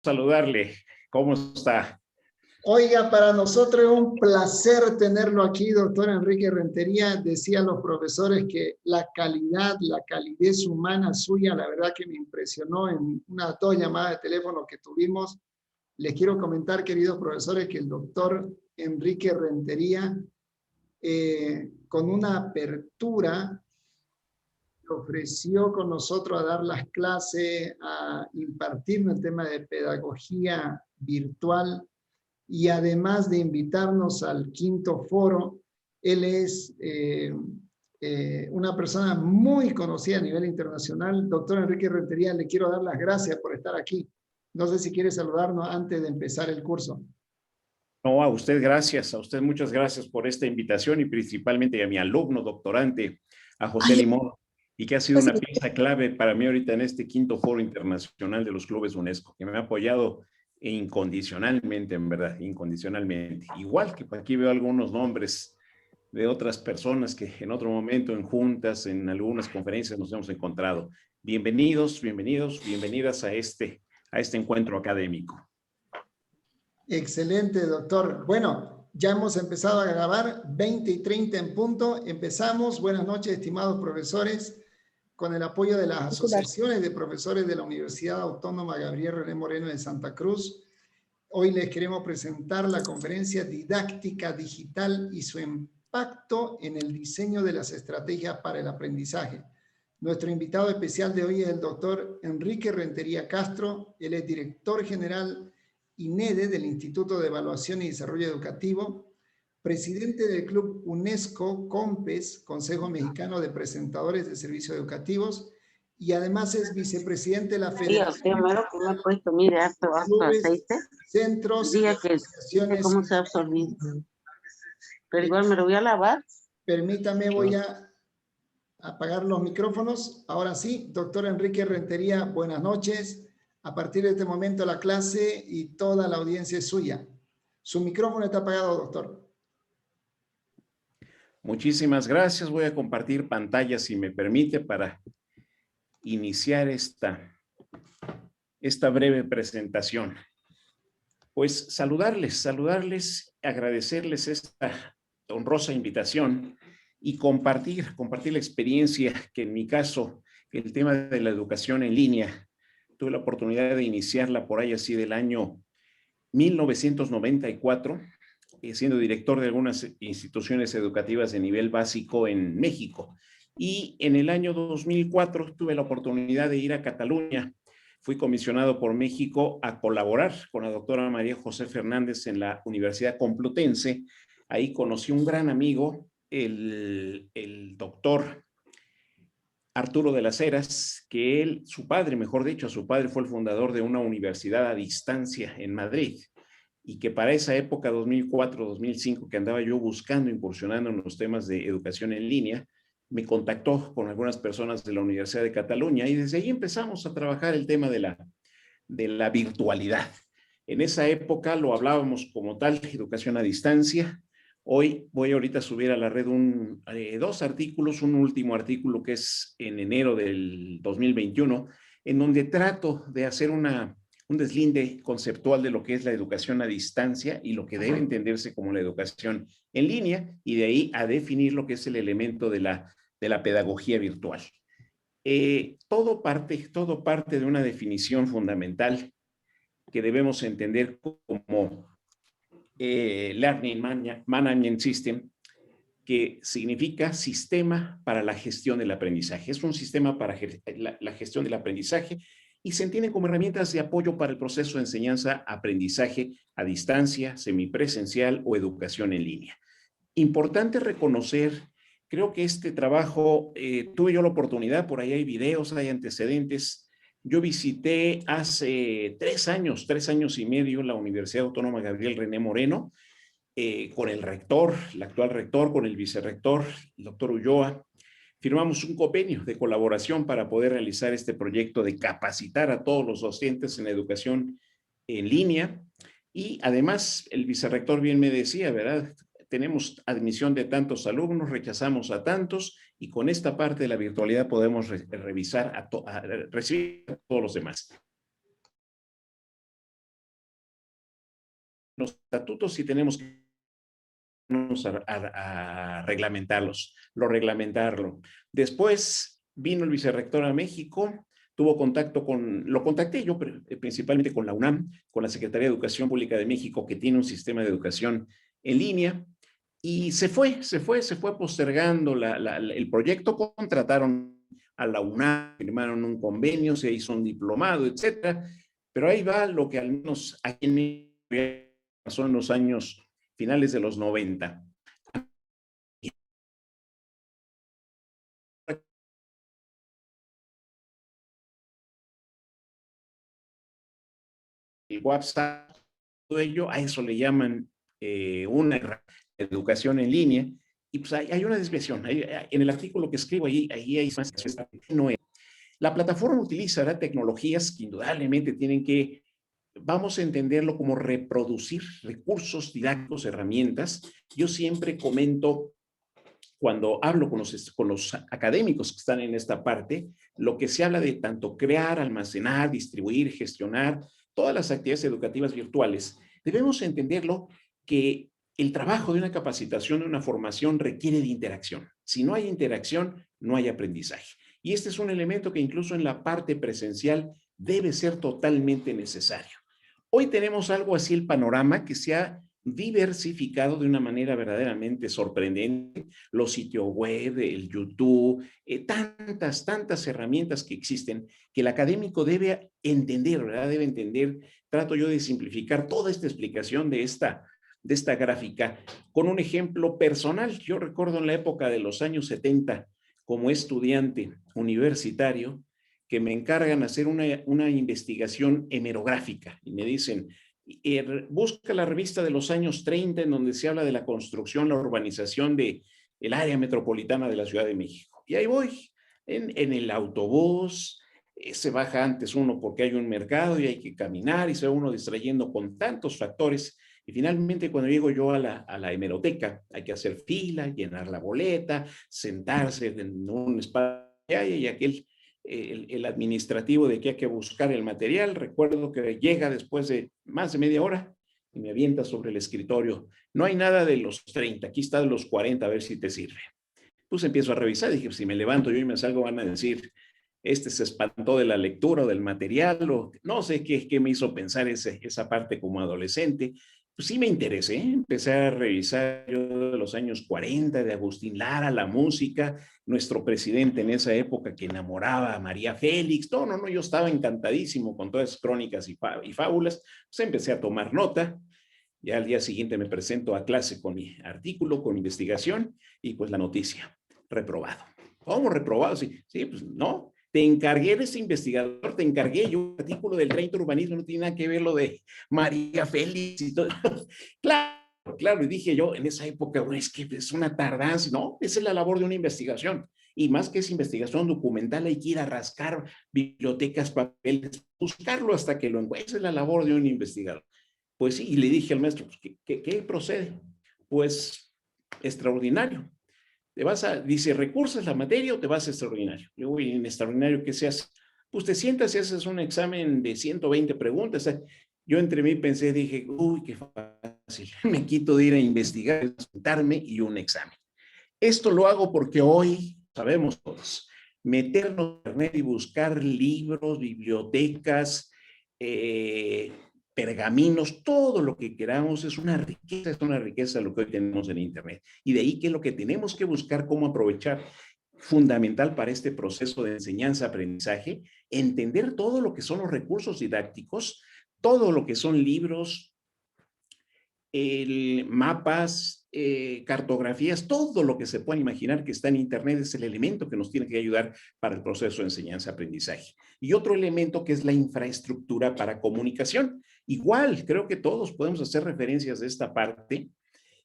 Saludarle. ¿Cómo está? Oiga, para nosotros es un placer tenerlo aquí, doctor Enrique Rentería. Decían los profesores que la calidad, la calidez humana suya, la verdad que me impresionó en unas 2 llamadas de teléfono que tuvimos. Les quiero comentar, queridos profesores, que el doctor Enrique Rentería, con una apertura, ofreció con nosotros a dar las clases, a impartirnos el tema de pedagogía virtual. Y además de invitarnos al quinto foro, él es una persona muy conocida a nivel internacional. Doctor Enrique Rentería, le quiero dar las gracias por estar aquí. No sé si quiere saludarnos antes de empezar el curso. No, a usted gracias, a usted muchas gracias por esta invitación y principalmente a mi alumno doctorante, a José Limón, y que ha sido una pieza clave para mí ahorita en este quinto foro internacional de los clubes UNESCO, que me ha apoyado incondicionalmente, en verdad, incondicionalmente. Igual que aquí veo algunos nombres de otras personas que en otro momento en juntas, en algunas conferencias nos hemos encontrado. Bienvenidos, bienvenidos, bienvenidas a este encuentro académico. Excelente, doctor. Bueno, ya hemos empezado a grabar, 20:30 en punto. Empezamos. Buenas noches, estimados profesores. Con el apoyo de las asociaciones de profesores de la Universidad Autónoma Gabriel René Moreno de Santa Cruz, hoy les queremos presentar la conferencia Didáctica Digital y su impacto en el diseño de las estrategias para el aprendizaje. Nuestro invitado especial de hoy es el doctor Enrique Rentería Castro. Él es director general INEDE del Instituto de Evaluación y Desarrollo Educativo, presidente del Club UNESCO COMPES, Consejo Mexicano de Presentadores de Servicios Educativos, y además es vicepresidente de la Federación de Clubes, Centros y Asociaciones. ¿Cómo se ha absorbido? Pero igual me lo voy a lavar. Permítame, voy a apagar los micrófonos. Ahora sí, doctor Enrique Rentería, buenas noches. A partir de este momento la clase y toda la audiencia es suya. Su micrófono está apagado, doctor. Muchísimas gracias. Voy a compartir pantalla, si me permite, para iniciar esta breve presentación. Pues saludarles, agradecerles esta honrosa invitación y compartir la experiencia que en mi caso, el tema de la educación en línea, tuve la oportunidad de iniciarla por ahí así del año 1994, siendo director de algunas instituciones educativas de nivel básico en México. Y en el año 2004 tuve la oportunidad de ir a Cataluña. Fui comisionado por México a colaborar con la doctora María José Fernández en la Universidad Complutense. Ahí conocí un gran amigo, el doctor Arturo de las Heras, que su padre fue el fundador de una universidad a distancia en Madrid, y que para esa época, 2004-2005, que andaba yo buscando, incursionando en los temas de educación en línea, me contactó con algunas personas de la Universidad de Cataluña y desde ahí empezamos a trabajar el tema de la virtualidad. En esa época lo hablábamos como tal, educación a distancia. Hoy voy ahorita a subir a la red dos artículos, un último artículo que es en enero del 2021, en donde trato de hacer un deslinde conceptual de lo que es la educación a distancia y lo que debe entenderse como la educación en línea, y de ahí a definir lo que es el elemento de la pedagogía virtual. Todo parte de una definición fundamental que debemos entender como Learning Management System, que significa sistema para la gestión del aprendizaje. Es un sistema para la gestión del aprendizaje y se entiende como herramientas de apoyo para el proceso de enseñanza-aprendizaje a distancia, semipresencial o educación en línea. Importante reconocer, creo que este trabajo, tuve yo la oportunidad, por ahí hay videos, hay antecedentes. Yo visité hace 3 años y medio, la Universidad Autónoma Gabriel René Moreno, con el rector, el actual rector, con el vicerrector, el doctor Ulloa. Firmamos un convenio de colaboración para poder realizar este proyecto de capacitar a todos los docentes en educación en línea. Y además, el vicerrector bien me decía, ¿verdad? Tenemos admisión de tantos alumnos, rechazamos a tantos, y con esta parte de la virtualidad podemos recibir a todos los demás. los estatutos sí tenemos que a reglamentarlos, reglamentarlo. Después vino el vicerrector a México, tuvo contacto lo contacté yo principalmente con la UNAM, con la Secretaría de Educación Pública de México, que tiene un sistema de educación en línea, y se fue postergando el proyecto, contrataron a la UNAM, firmaron un convenio, se hizo un diplomado, etcétera, pero ahí va lo que al menos aquí en México pasó en los años finales de los 90. El WhatsApp, todo ello, a eso le llaman una educación en línea, y pues hay una desviación. En el artículo que escribo, ahí hay más. No es. La plataforma utilizará tecnologías que indudablemente tienen que, vamos a entenderlo como reproducir recursos didácticos, herramientas. Yo siempre comento, cuando hablo con los académicos que están en esta parte, lo que se habla de tanto crear, almacenar, distribuir, gestionar, todas las actividades educativas virtuales, debemos entenderlo que el trabajo de una capacitación, de una formación, requiere de interacción. Si no hay interacción, no hay aprendizaje. Y este es un elemento que incluso en la parte presencial debe ser totalmente necesario. Hoy tenemos algo así, el panorama que se ha diversificado de una manera verdaderamente sorprendente. Los sitios web, el YouTube, tantas herramientas que existen que el académico debe entender, ¿verdad? Debe entender. Trato yo de simplificar toda esta explicación de esta gráfica con un ejemplo personal. Yo recuerdo en la época de los años 70, como estudiante universitario, que me encargan hacer una investigación hemerográfica y me dicen, busca la revista de los años 30 en donde se habla de la construcción, la urbanización del área metropolitana de la Ciudad de México. Y ahí voy, en el autobús, se baja antes uno porque hay un mercado y hay que caminar y se va uno distrayendo con tantos factores. Y finalmente, cuando llego yo a la hemeroteca, hay que hacer fila, llenar la boleta, sentarse en un espacio y aquel el administrativo de que hay que buscar el material. Recuerdo que llega después de más de media hora y me avienta sobre el escritorio. No hay nada de los 30, aquí está de los 40, a ver si te sirve. Pues empiezo a revisar, dije, si me levanto yo y me salgo van a decir, este se espantó de la lectura o del material, o no sé qué me hizo pensar esa parte como adolescente. Pues sí me interesé, empecé a revisar yo de los años 40, de Agustín Lara, la música, nuestro presidente en esa época que enamoraba a María Félix. No, yo estaba encantadísimo con todas esas crónicas y fábulas. Pues empecé a tomar nota. Ya al día siguiente me presento a clase con mi artículo, con investigación, y pues la noticia, reprobado. ¿Cómo reprobado? Sí, pues no. Te encargué de ese investigador, te encargué yo, el artículo del 30 urbanismo no tiene nada que ver lo de María Félix y todo. Claro, y dije yo en esa época, bueno, es que es una tardanza, ¿no? Esa es la labor de una investigación. Y más que es investigación documental, hay que ir a rascar bibliotecas, papeles, buscarlo hasta que lo encuentre. Esa es la labor de un investigador. Pues sí, y le dije al maestro, pues, ¿qué procede? Pues extraordinario. Dice, ¿recursas la materia o te vas a extraordinario? Le digo, ¿y en extraordinario qué se hace? Pues te sientas y haces un examen de 120 preguntas. Yo entre mí pensé, dije, uy, qué fácil. Me quito de ir a investigar, sentarme y un examen. Esto lo hago porque hoy, sabemos todos, meternos en internet y buscar libros, bibliotecas, pergaminos, todo lo que queramos es una riqueza lo que hoy tenemos en internet. Y de ahí que lo que tenemos que buscar, cómo aprovechar, fundamental para este proceso de enseñanza-aprendizaje, entender todo lo que son los recursos didácticos, todo lo que son libros, mapas, cartografías, todo lo que se pueda imaginar que está en internet es el elemento que nos tiene que ayudar para el proceso de enseñanza-aprendizaje. Y otro elemento que es la infraestructura para comunicación. Igual, creo que todos podemos hacer referencias de esta parte.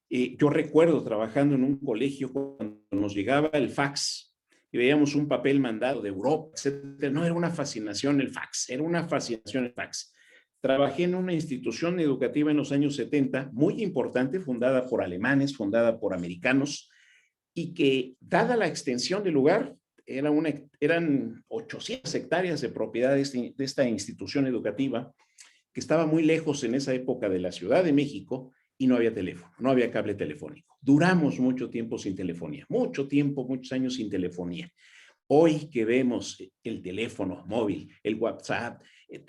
Yo recuerdo trabajando en un colegio cuando nos llegaba el fax y veíamos un papel mandado de Europa, etcétera. No era una fascinación el fax, era una fascinación el fax. Trabajé en una institución educativa en los años 70, muy importante, fundada por alemanes, fundada por americanos, y que, dada la extensión del lugar, eran 800 hectáreas de propiedad de esta institución educativa, que estaba muy lejos en esa época de la Ciudad de México y no había teléfono, no había cable telefónico. Duramos mucho tiempo sin telefonía, mucho tiempo, muchos años sin telefonía. Hoy que vemos el teléfono móvil, el WhatsApp,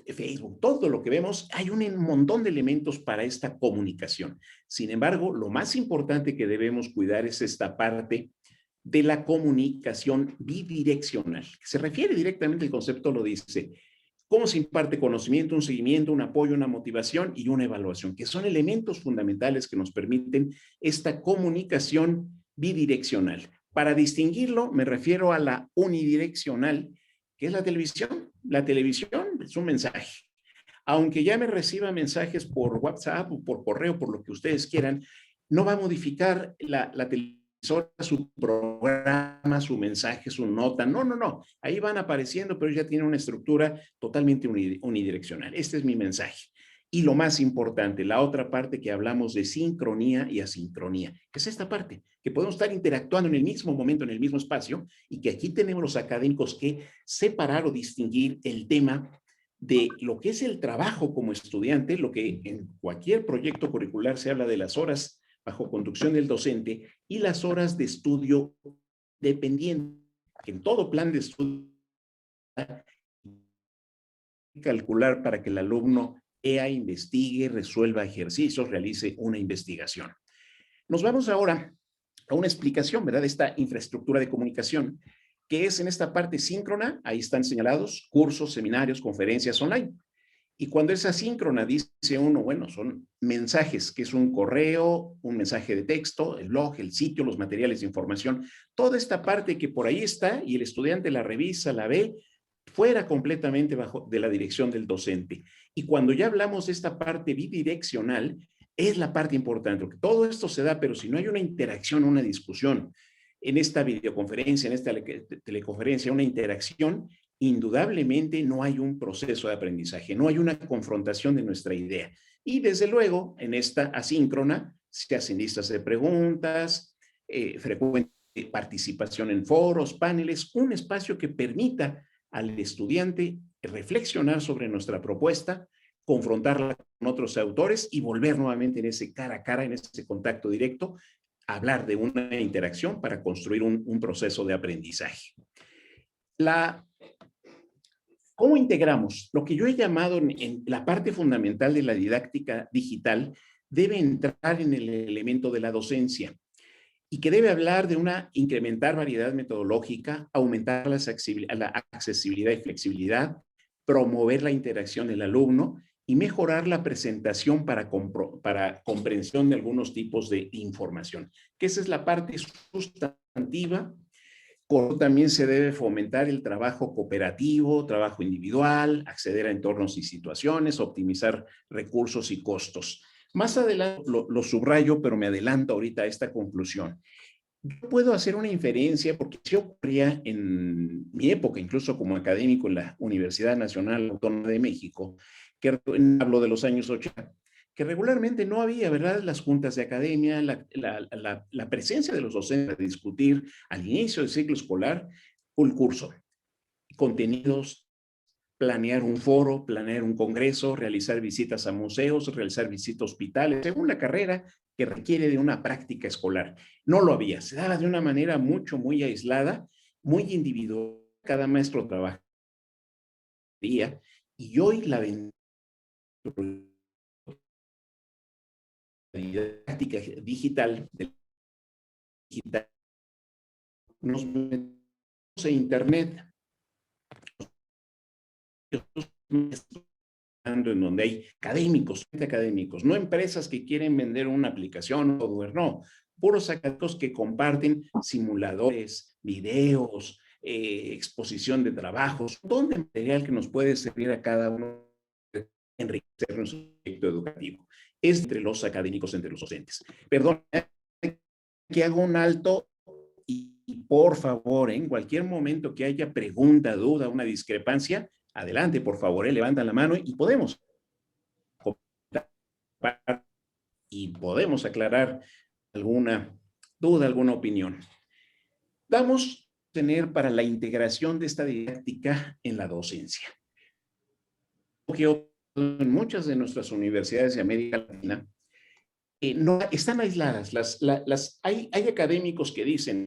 Facebook, todo lo que vemos, hay un montón de elementos para esta comunicación. Sin embargo, lo más importante que debemos cuidar es esta parte de la comunicación bidireccional. Se refiere directamente, el concepto lo dice, cómo se imparte conocimiento, un seguimiento, un apoyo, una motivación y una evaluación, que son elementos fundamentales que nos permiten esta comunicación bidireccional. Para distinguirlo, me refiero a la unidireccional, que es la televisión. La televisión es un mensaje. Aunque ya me reciba mensajes por WhatsApp o por correo, por lo que ustedes quieran, no va a modificar la televisora su programa, su mensaje, su nota. No, no, no. Ahí van apareciendo, pero ya tiene una estructura totalmente unidireccional. Este es mi mensaje. Y lo más importante, la otra parte que hablamos de sincronía y asincronía, que es esta parte, que podemos estar interactuando en el mismo momento, en el mismo espacio, y que aquí tenemos los académicos que separar o distinguir el tema de lo que es el trabajo como estudiante, lo que en cualquier proyecto curricular se habla de las horas bajo conducción del docente y las horas de estudio dependiente, que en todo plan de estudio calcular para que el alumno investigue, resuelva ejercicios, realice una investigación. Nos vamos ahora a una explicación, ¿verdad?, de esta infraestructura de comunicación, que es en esta parte síncrona. Ahí están señalados cursos, seminarios, conferencias online. Y cuando es asíncrona, dice uno, bueno, son mensajes, que es un correo, un mensaje de texto, el blog, el sitio, los materiales de información, toda esta parte que por ahí está y el estudiante la revisa, la ve, fuera completamente bajo de la dirección del docente. Y cuando ya hablamos de esta parte bidireccional, es la parte importante, porque todo esto se da, pero si no hay una interacción, una discusión, en esta videoconferencia, en esta teleconferencia, una interacción, indudablemente no hay un proceso de aprendizaje, no hay una confrontación de nuestra idea. Y desde luego, en esta asíncrona, se hacen listas de preguntas, frecuente participación en foros, paneles, un espacio que permita al estudiante reflexionar sobre nuestra propuesta, confrontarla con otros autores y volver nuevamente en ese cara a cara, en ese contacto directo, a hablar de una interacción para construir un proceso de aprendizaje. ¿Cómo integramos? Lo que yo he llamado en la parte fundamental de la didáctica digital debe entrar en el elemento de la docencia y que debe hablar de incrementar variedad metodológica, aumentar la accesibilidad y flexibilidad, promover la interacción del alumno y mejorar la presentación para comprensión de algunos tipos de información, que esa es la parte sustantiva. También se debe fomentar el trabajo cooperativo, trabajo individual, acceder a entornos y situaciones, optimizar recursos y costos. Más adelante lo subrayo, pero me adelanto ahorita a esta conclusión. Yo puedo hacer una inferencia, porque sí ocurría en mi época, incluso como académico en la Universidad Nacional Autónoma de México, que hablo de los años 80, que regularmente no había, ¿verdad?, las juntas de academia, la presencia de los docentes para discutir al inicio del ciclo escolar un curso, contenidos, planear un foro, planear un congreso, realizar visitas a museos, realizar visitas a hospitales, según la carrera que requiere de una práctica escolar. No lo había, se daba de una manera muy aislada, muy individual, cada maestro trabajaría, y hoy la didáctica digital, nos metemos a internet, en donde hay académicos, no empresas que quieren vender una aplicación o software, no, puros académicos que comparten simuladores, videos, exposición de trabajos, un montón de material que nos puede servir a cada uno para enriquecer nuestro proyecto educativo. Es entre los académicos, entre los docentes. Perdón, que hago un alto y por favor, en cualquier momento que haya pregunta, duda, una discrepancia, adelante, por favor, levantan la mano y podemos aclarar alguna duda, alguna opinión. Vamos a tener para la integración de esta didáctica en la docencia. en muchas de nuestras universidades de América Latina, no están aisladas. Hay académicos que dicen,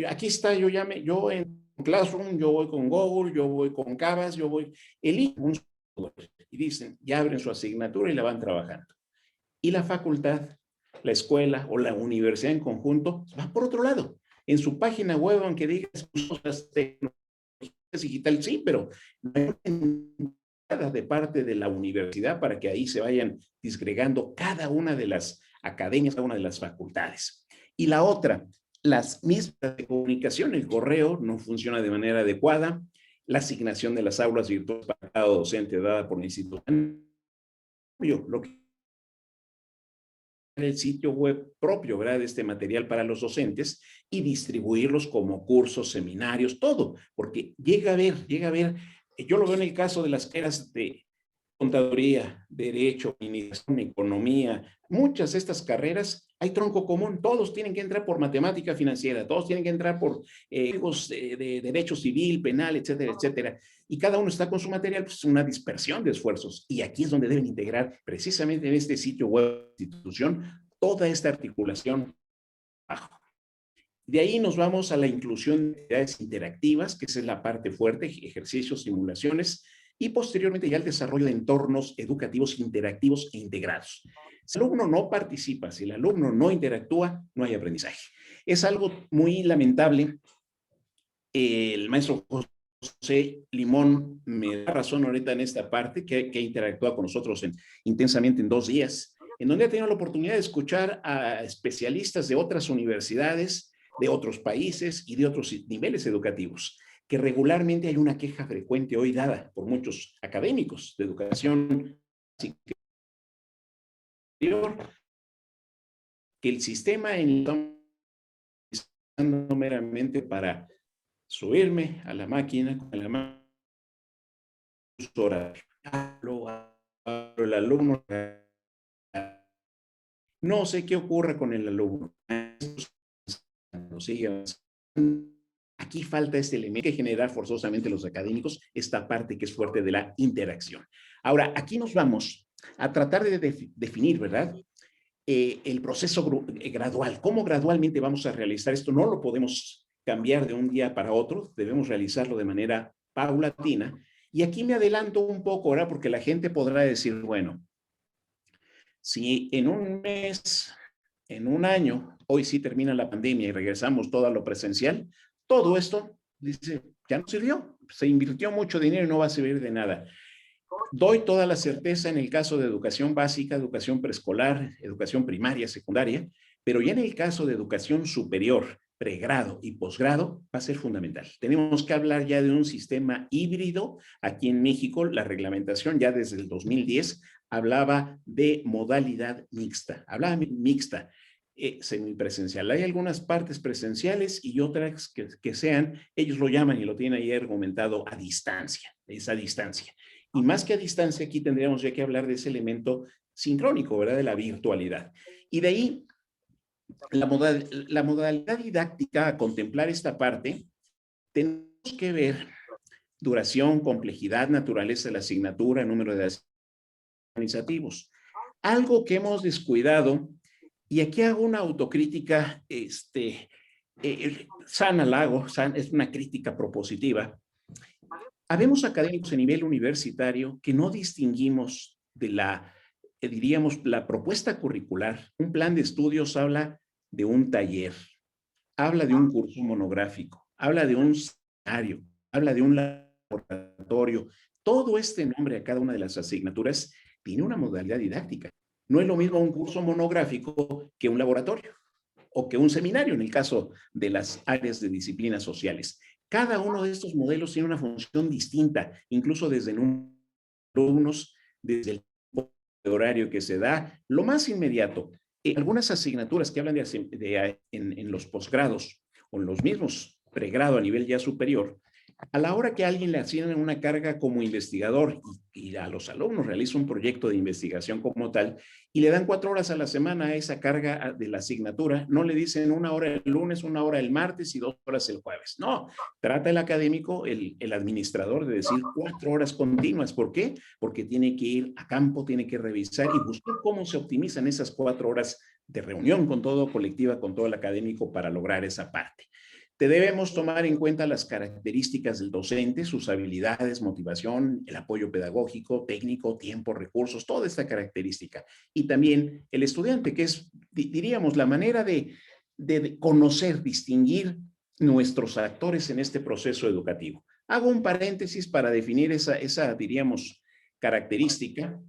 aquí está, yo en Classroom, yo voy con Google, yo voy con Canvas, yo voy, eligen un software y dicen, ya abren su asignatura y la van trabajando. Y la facultad, la escuela o la universidad en conjunto va por otro lado. En su página web, aunque diga cosas tecnológicas digitales, sí, pero no hay nada de parte de la universidad para que ahí se vayan disgregando cada una de las academias, cada una de las facultades. Y la otra, las mismas de comunicación, el correo no funciona de manera adecuada, la asignación de las aulas virtuales para cada docente dada por la institución, lo que el sitio web propio, ¿verdad?, de este material para los docentes y distribuirlos como cursos, seminarios, todo, porque llega a ver, yo lo veo en el caso de las carreras de contaduría, derecho, administración, economía, muchas de estas carreras hay tronco común, todos tienen que entrar por matemática financiera, todos tienen que entrar por de derecho civil, penal, etcétera, etcétera, y cada uno está con su material, pues una dispersión de esfuerzos, y aquí es donde deben integrar precisamente en este sitio web de la institución toda esta articulación bajo. De ahí nos vamos a la inclusión de actividades interactivas, que esa es la parte fuerte, ejercicios, simulaciones, y posteriormente ya el desarrollo de entornos educativos interactivos e integrados. Si el alumno no participa, si el alumno no interactúa, no hay aprendizaje. Es algo muy lamentable. El maestro José Limón me da razón ahorita en esta parte, que interactúa con nosotros intensamente en 2 días, en donde ha tenido la oportunidad de escuchar a especialistas de otras universidades, de otros países y de otros niveles educativos, que regularmente hay una queja frecuente hoy dada por muchos académicos de educación superior, que el sistema estamos meramente para subirme a la máquina con la mano horario. El alumno no sé qué ocurre con el alumno. Aquí falta este elemento que generar forzosamente los académicos, esta parte que es fuerte de la interacción. Ahora, aquí nos vamos a tratar de definir, ¿verdad?, el proceso gradual. ¿Cómo gradualmente vamos a realizar esto? No lo podemos cambiar de un día para otro, debemos realizarlo de manera paulatina. Y aquí me adelanto un poco ahora porque la gente podrá decir, bueno, si en un mes, en un año, hoy sí termina la pandemia y regresamos todo a lo presencial, todo esto, dice, ya no sirvió, se invirtió mucho dinero y no va a servir de nada. Doy toda la certeza en el caso de educación básica, educación preescolar, educación primaria, secundaria, pero ya en el caso de educación superior, pregrado y posgrado, va a ser fundamental. Tenemos que hablar ya de un sistema híbrido. Aquí en México, la reglamentación ya desde el 2010 hablaba de modalidad mixta, semipresencial. Hay algunas partes presenciales y otras que sean, ellos lo llaman y lo tienen ahí argumentado a distancia, esa distancia. Y más que a distancia, aquí tendríamos ya que hablar de ese elemento sincrónico, ¿verdad?, de la virtualidad. Y de ahí, la modalidad didáctica a contemplar esta parte, tenemos que ver duración, complejidad, naturaleza de la asignatura, número de organizativos. Algo que hemos descuidado, y aquí hago una autocrítica sana, es una crítica propositiva. Habemos académicos a nivel universitario que no distinguimos de diríamos, la propuesta curricular. Un plan de estudios habla de un taller, habla de un curso monográfico, habla de un seminario, habla de un laboratorio. Todo este nombre a cada una de las asignaturas tiene una modalidad didáctica. No es lo mismo un curso monográfico que un laboratorio o que un seminario en el caso de las áreas de disciplinas sociales. Cada uno de estos modelos tiene una función distinta, incluso desde alumnos, desde el horario que se da, lo más inmediato. Algunas asignaturas que hablan en los posgrados o en los mismos pregrado a nivel ya superior, A la hora que a alguien le asignan una carga como investigador y a los alumnos realiza un proyecto de investigación como tal y le dan 4 horas a la semana a esa carga de la asignatura, no le dicen 1 hora el lunes, 1 hora el martes y 2 horas el jueves. No, trata el académico, el administrador de decir 4 horas continuas. ¿Por qué? Porque tiene que ir a campo, tiene que revisar y buscar cómo se optimizan esas 4 horas de reunión con todo colectiva, con todo el académico para lograr esa parte. Debemos tomar en cuenta las características del docente, sus habilidades, motivación, el apoyo pedagógico, técnico, tiempo, recursos, toda esta característica. Y también el estudiante, que es, diríamos, la manera de conocer, distinguir nuestros actores en este proceso educativo. Hago un paréntesis para definir esa diríamos, característica.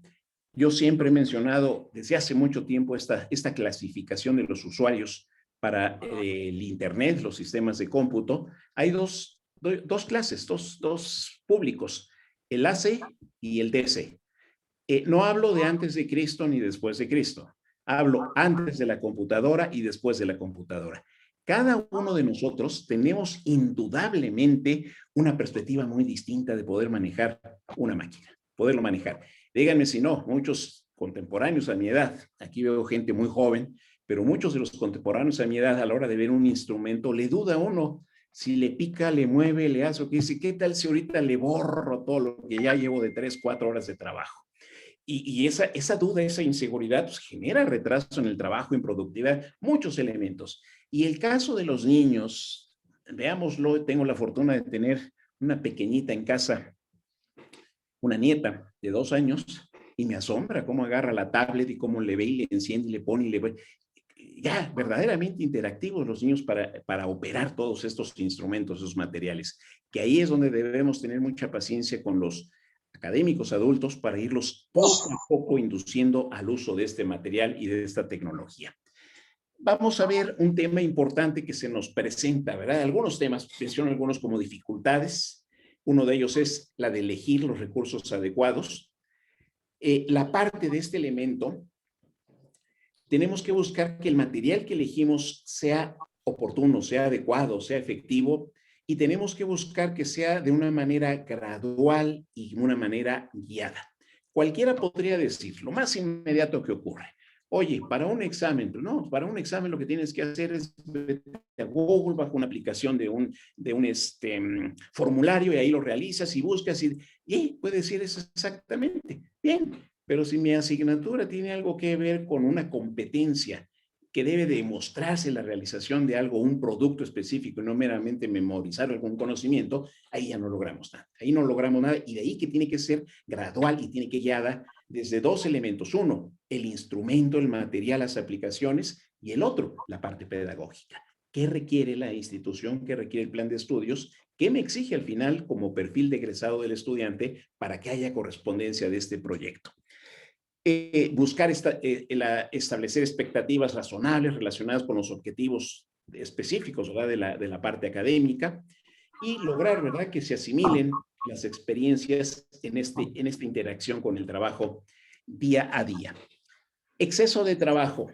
Yo siempre he mencionado desde hace mucho tiempo esta clasificación de los usuarios para el Internet, los sistemas de cómputo. Hay dos clases, dos públicos, el AC y el DC. No hablo de antes de Cristo ni después de Cristo. Hablo antes de la computadora y después de la computadora. Cada uno de nosotros tenemos indudablemente una perspectiva muy distinta de poder manejar una máquina, poderlo manejar. Díganme si no, muchos contemporáneos a mi edad, aquí veo gente muy joven, pero muchos de los contemporáneos a mi edad a la hora de ver un instrumento le duda uno si le pica, le mueve, le hace o qué dice, ¿qué tal si ahorita le borro todo lo que ya llevo de 3, 4 horas de trabajo? Y esa duda, esa inseguridad pues, genera retraso en el trabajo, en productividad, muchos elementos. Y el caso de los niños, veámoslo, tengo la fortuna de tener una pequeñita en casa, una nieta de 2 años, y me asombra cómo agarra la tablet y cómo le ve y le enciende y le pone y le ve. Ya, verdaderamente interactivos los niños para operar todos estos instrumentos, esos materiales, que ahí es donde debemos tener mucha paciencia con los académicos adultos para irlos poco a poco induciendo al uso de este material y de esta tecnología. Vamos a ver un tema importante que se nos presenta, ¿verdad? Algunos temas, menciono algunos como dificultades. Uno de ellos es la de elegir los recursos adecuados. La parte de este elemento, tenemos que buscar que el material que elegimos sea oportuno, sea adecuado, sea efectivo, y tenemos que buscar que sea de una manera gradual y una manera guiada. Cualquiera podría decir, lo más inmediato que ocurre, oye, para un examen, no, para un examen lo que tienes que hacer es vete a Google bajo una aplicación de un formulario y ahí lo realizas y buscas y puede decir eso exactamente. Bien, pero si mi asignatura tiene algo que ver con una competencia que debe demostrarse la realización de algo, un producto específico, y no meramente memorizar algún conocimiento, ahí ya no logramos nada. Ahí no logramos nada y de ahí que tiene que ser gradual y tiene que guiada desde 2 elementos. Uno, el instrumento, el material, las aplicaciones y el otro, la parte pedagógica. ¿Qué requiere la institución? ¿Qué requiere el plan de estudios? ¿Qué me exige al final como perfil de egresado del estudiante para que haya correspondencia de este proyecto? Buscar establecer expectativas razonables relacionadas con los objetivos específicos, ¿verdad? De la parte académica y lograr, ¿verdad?, que se asimilen las experiencias en esta interacción con el trabajo día a día. Exceso de trabajo.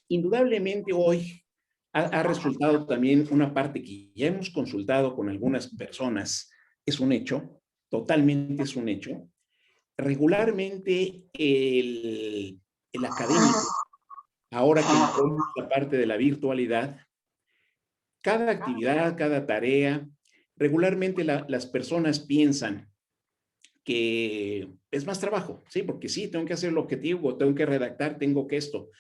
Indudablemente hoy ha resultado también una parte que ya hemos consultado con algunas personas. Es un hecho, totalmente es un hecho. Regularmente el académico, ahora que entramos la parte de la virtualidad, cada actividad, cada tarea, regularmente las personas piensan que es más trabajo, ¿sí? Porque sí, tengo que hacer el objetivo, tengo que redactar, tengo que esto.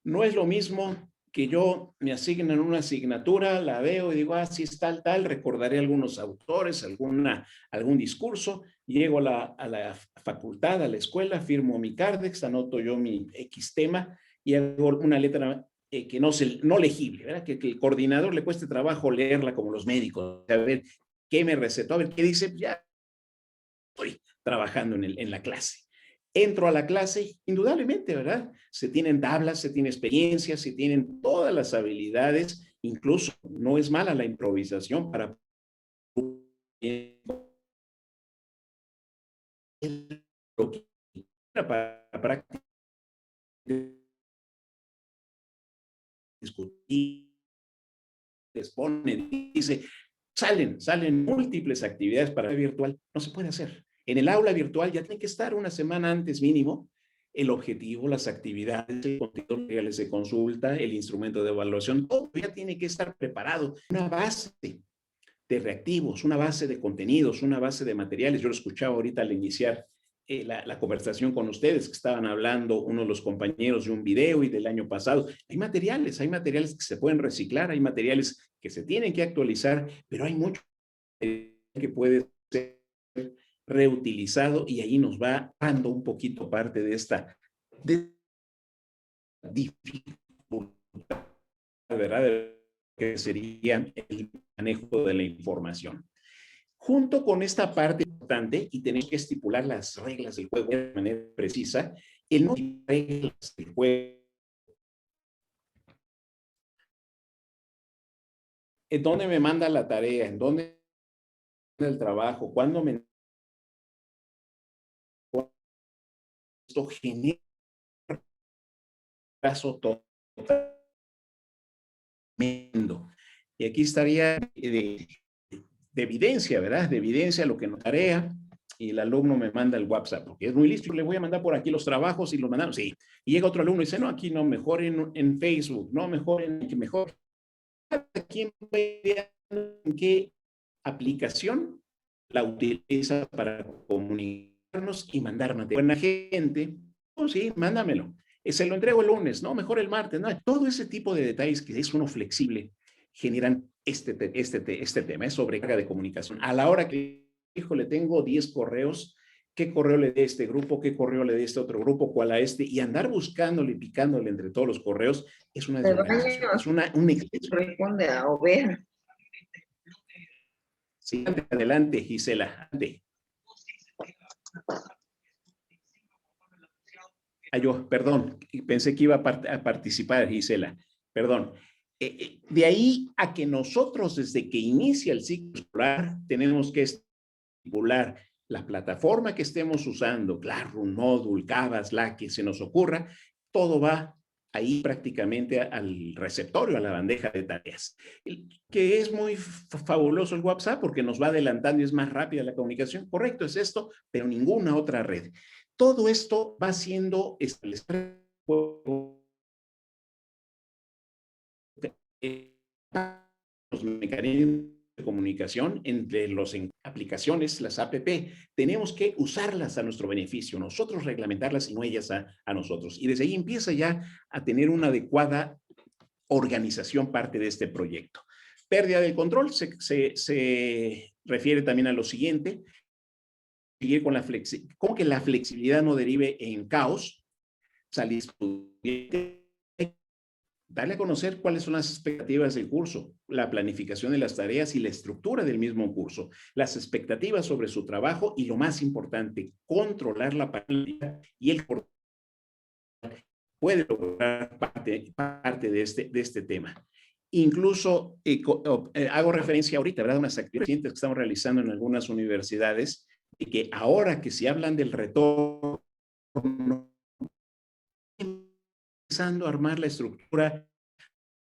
No es lo mismo que yo me asignan una asignatura, la veo y digo, ah, sí es tal, recordaré algunos autores, algún discurso, llego a la facultad, a la escuela, firmo mi Cardex, anoto yo mi X tema y hago una letra que no legible, ¿verdad? Que el coordinador le cueste trabajo leerla como los médicos, a ver qué me recetó, a ver qué dice, ya estoy trabajando en la clase. Entro a la clase, indudablemente, ¿verdad? Se tienen tablas, se tiene experiencia, se tienen todas las habilidades, incluso no es mala la improvisación para practicar, discutir, expone, dice, salen múltiples actividades para el virtual, no se puede hacer. En el aula virtual ya tiene que estar una semana antes mínimo el objetivo, las actividades, el contenido reales de consulta, el instrumento de evaluación, todo ya tiene que estar preparado. Una base de reactivos, una base de contenidos, una base de materiales. Yo lo escuchaba ahorita al iniciar la conversación con ustedes, que estaban hablando uno de los compañeros de un video y del año pasado. Hay materiales que se pueden reciclar, hay materiales que se tienen que actualizar, pero hay mucho que puede ser reutilizado y ahí nos va dando un poquito parte de esta dificultad, ¿verdad? Que sería el manejo de la información. Junto con esta parte importante, y tenemos que estipular las reglas del juego de manera precisa, el no reglas del juego. ¿En dónde me manda la tarea? ¿En dónde el trabajo? ¿Cuándo me... Esto genera un caso tremendo. Y aquí estaría de evidencia, ¿verdad? De evidencia lo que no tarea, y el alumno me manda el WhatsApp, porque es muy listo, le voy a mandar por aquí los trabajos y los mandamos, sí. Y llega otro alumno y dice, no, aquí no, mejor en Facebook, no, mejor aquí en qué aplicación la utiliza para comunicarnos y mandar material. Buena gente, oh, sí, mándamelo. Se lo entrego el lunes, no, mejor el martes, no. Todo ese tipo de detalles que es uno flexible generan este tema, es sobrecarga de comunicación. A la hora que, híjole, tengo 10 correos, ¿qué correo le dé este grupo? ¿Qué correo le dé este otro grupo? ¿Cuál a este? Y andar buscándole y picándole entre todos los correos es una desorganización, es un exceso. Responde a Overa. Sí, adelante, Gisela. Adelante. Yo, perdón, pensé que iba a participar, Gisela. Perdón. De ahí a que nosotros, desde que inicia el ciclo escolar, tenemos que estipular la plataforma que estemos usando, Classroom, Moodle, Canvas, la que se nos ocurra, todo va ahí prácticamente al receptorio, a la bandeja de tareas. Que es muy fabuloso el WhatsApp porque nos va adelantando y es más rápida la comunicación. Correcto, es esto, pero ninguna otra red. Todo esto va siendo establecer los mecanismos de comunicación entre las aplicaciones, las app, tenemos que usarlas a nuestro beneficio, nosotros reglamentarlas y no ellas a nosotros. Y desde ahí empieza ya a tener una adecuada organización parte de este proyecto. Pérdida del control se refiere también a lo siguiente, seguir con ¿cómo que la flexibilidad no derive en caos? Salir darle a conocer cuáles son las expectativas del curso, la planificación de las tareas y la estructura del mismo curso, las expectativas sobre su trabajo y lo más importante, controlar la paralelidad y el puede lograr parte de este tema. Incluso hago referencia ahorita, ¿verdad? Unas actividades que estamos realizando en algunas universidades y que ahora que se hablan del retorno, empezando a armar la estructura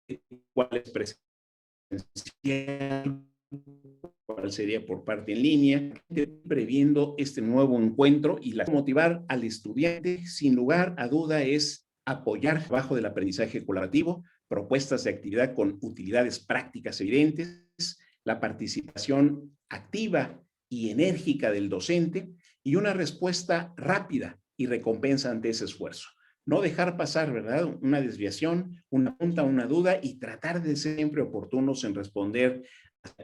de cuál es presencial, cuál sería por parte en línea, previendo este nuevo encuentro y motivar al estudiante, sin lugar a duda, es apoyar el trabajo del aprendizaje colaborativo, propuestas de actividad con utilidades prácticas evidentes, la participación activa y enérgica del docente y una respuesta rápida y recompensa ante ese esfuerzo. No dejar pasar, ¿verdad? Una desviación, una pregunta, una duda y tratar de ser siempre oportunos en responder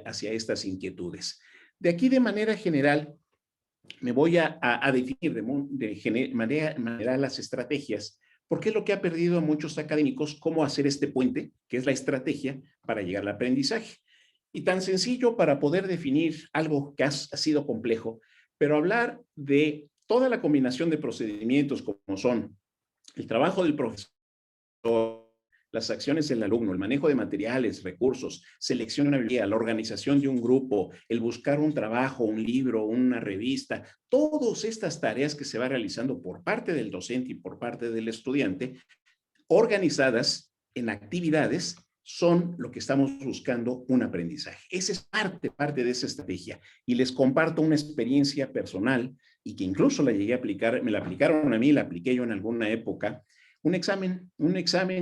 hacia estas inquietudes. De aquí, de manera general, me voy a definir de manera general las estrategias, porque es lo que ha perdido a muchos académicos, cómo hacer este puente, que es la estrategia para llegar al aprendizaje. Y tan sencillo para poder definir algo que ha sido complejo, pero hablar de toda la combinación de procedimientos como son el trabajo del profesor, las acciones del alumno, el manejo de materiales, recursos, selección de una bibliografía, la organización de un grupo, el buscar un trabajo, un libro, una revista, todas estas tareas que se va realizando por parte del docente y por parte del estudiante, organizadas en actividades son lo que estamos buscando, un aprendizaje. Esa es parte de esa estrategia. Y les comparto una experiencia personal y que incluso la llegué a aplicar, me la aplicaron a mí, la apliqué yo en alguna época. Un examen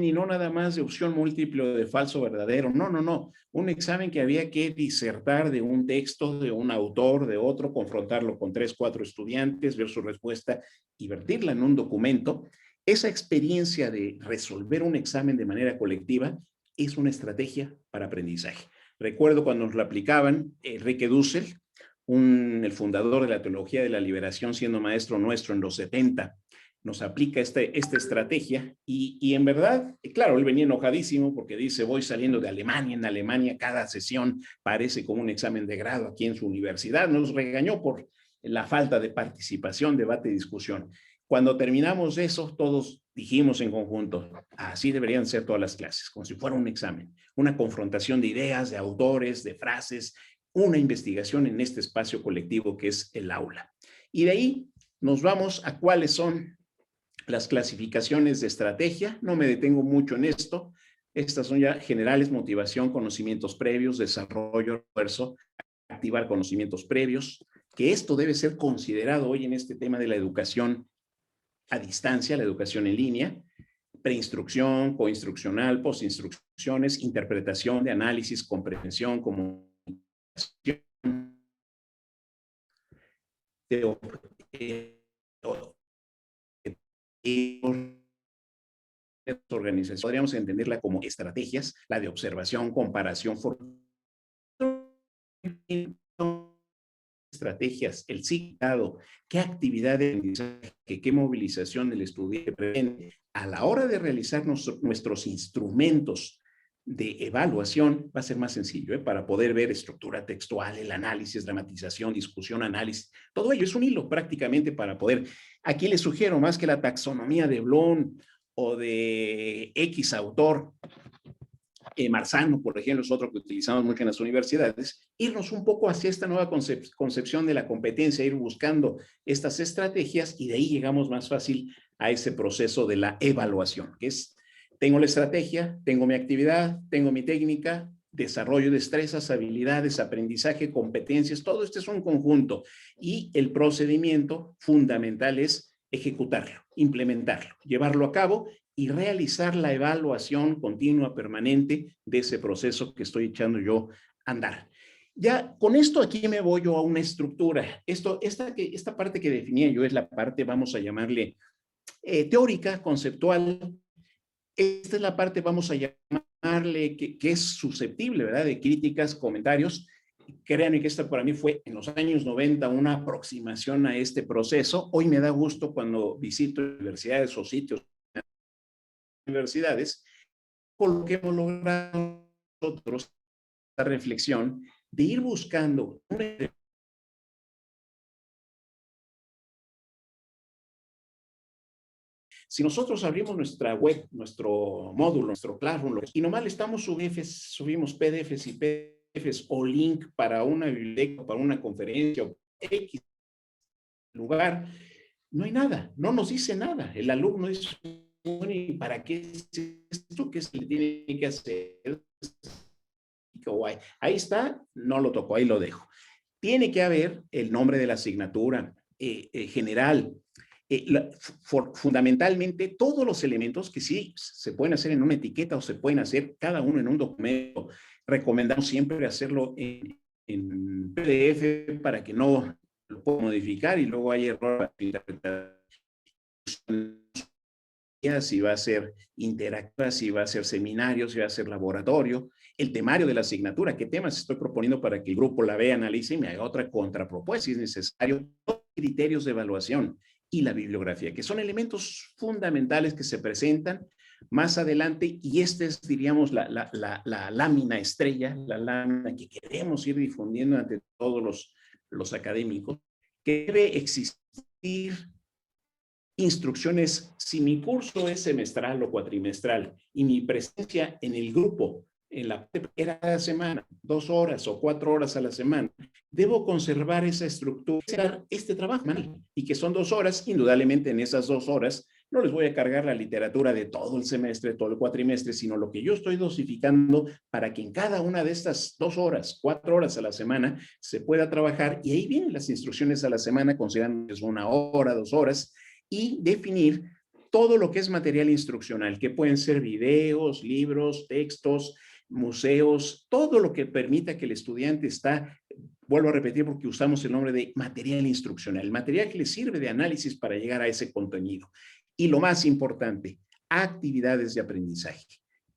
y no nada más de opción múltiple o de falso verdadero. No. Un examen que había que disertar de un texto, de un autor, de otro, confrontarlo con 3, 4 estudiantes, ver su respuesta y vertirla en un documento. Esa experiencia de resolver un examen de manera colectiva es una estrategia para aprendizaje. Recuerdo cuando nos la aplicaban, Enrique Dussel, el fundador de la teología de la liberación, siendo maestro nuestro en los 70, nos aplica esta estrategia y en verdad, claro, él venía enojadísimo porque dice, voy saliendo de Alemania, en Alemania cada sesión parece como un examen de grado aquí en su universidad, nos regañó por la falta de participación, debate y discusión. Cuando terminamos eso, todos dijimos en conjunto, así deberían ser todas las clases, como si fuera un examen, una confrontación de ideas, de autores, de frases, una investigación en este espacio colectivo que es el aula. Y de ahí nos vamos a cuáles son las clasificaciones de estrategia. No me detengo mucho en esto. Estas son ya generales: motivación, conocimientos previos, desarrollo, esfuerzo, activar conocimientos previos, que esto debe ser considerado hoy en este tema de la educación a distancia, la educación en línea, preinstrucción, coinstruccional, postinstrucciones, interpretación de análisis, comprensión, comunicación, organización. Podríamos entenderla como estrategias, la de observación, comparación, estrategias, el citado, qué actividades, qué movilización del estudiante a la hora de realizar nuestros instrumentos de evaluación va a ser más sencillo, para poder ver estructura textual, el análisis, dramatización, discusión, análisis, todo ello es un hilo prácticamente para poder. Aquí les sugiero más que la taxonomía de Bloom o de X autor, Marzano, por ejemplo, es otro que utilizamos mucho en las universidades, irnos un poco hacia esta nueva concepción de la competencia, ir buscando estas estrategias y de ahí llegamos más fácil a ese proceso de la evaluación, que es, tengo la estrategia, tengo mi actividad, tengo mi técnica, desarrollo, destrezas, habilidades, aprendizaje, competencias, todo esto es un conjunto y el procedimiento fundamental es ejecutarlo, implementarlo, llevarlo a cabo y realizar la evaluación continua, permanente de ese proceso que estoy echando yo a andar. Ya con esto aquí me voy yo a una estructura. Esta parte que definía yo es la parte, vamos a llamarle teórica, conceptual. Esta es la parte, vamos a llamarle, que es susceptible, ¿verdad?, de críticas, comentarios. Créanme que esta para mí fue en los años 90 una aproximación a este proceso. Hoy me da gusto cuando visito universidades o sitios universidades, con lo que hemos logrado nosotros, la reflexión de ir buscando si nosotros abrimos nuestra web, nuestro módulo, nuestro Classroom, y nomás le estamos subimos PDFs y PDFs o link para una biblioteca, para una conferencia o X lugar, no hay nada, no nos dice nada. El alumno dice, ¿y para qué es esto? ¿Qué se le tiene que hacer? Ahí está, no lo toco, ahí lo dejo. Tiene que haber el nombre de la asignatura general, fundamentalmente todos los elementos que sí se pueden hacer en una etiqueta o se pueden hacer cada uno en un documento. Recomendamos siempre hacerlo en PDF para que no lo pueda modificar y luego hay error si va a ser interactiva, si va a ser seminario, si va a ser laboratorio, el temario de la asignatura, qué temas estoy proponiendo para que el grupo la vea, analice y me haga otra contrapropuesta si es necesario, criterios de evaluación y la bibliografía, que son elementos fundamentales que se presentan más adelante y esta es, diríamos, la lámina estrella, la lámina que queremos ir difundiendo ante todos los académicos, que debe existir instrucciones. Si mi curso es semestral o cuatrimestral y mi presencia en el grupo era cada semana, 2 horas o 4 horas a la semana, debo conservar esa estructura, este trabajo, y que son 2 horas, indudablemente en esas 2 horas No les voy a cargar la literatura de todo el semestre, todo el cuatrimestre, sino lo que yo estoy dosificando para que en cada una de estas 2 horas, 4 horas a la semana se pueda trabajar. Y ahí vienen las instrucciones a la semana, considerando que es 1 hora, 2 horas, y definir todo lo que es material instruccional, que pueden ser videos, libros, textos, museos, todo lo que permita que el estudiante está, vuelvo a repetir porque usamos el nombre de material instruccional, el material que le sirve de análisis para llegar a ese contenido. Y lo más importante, actividades de aprendizaje.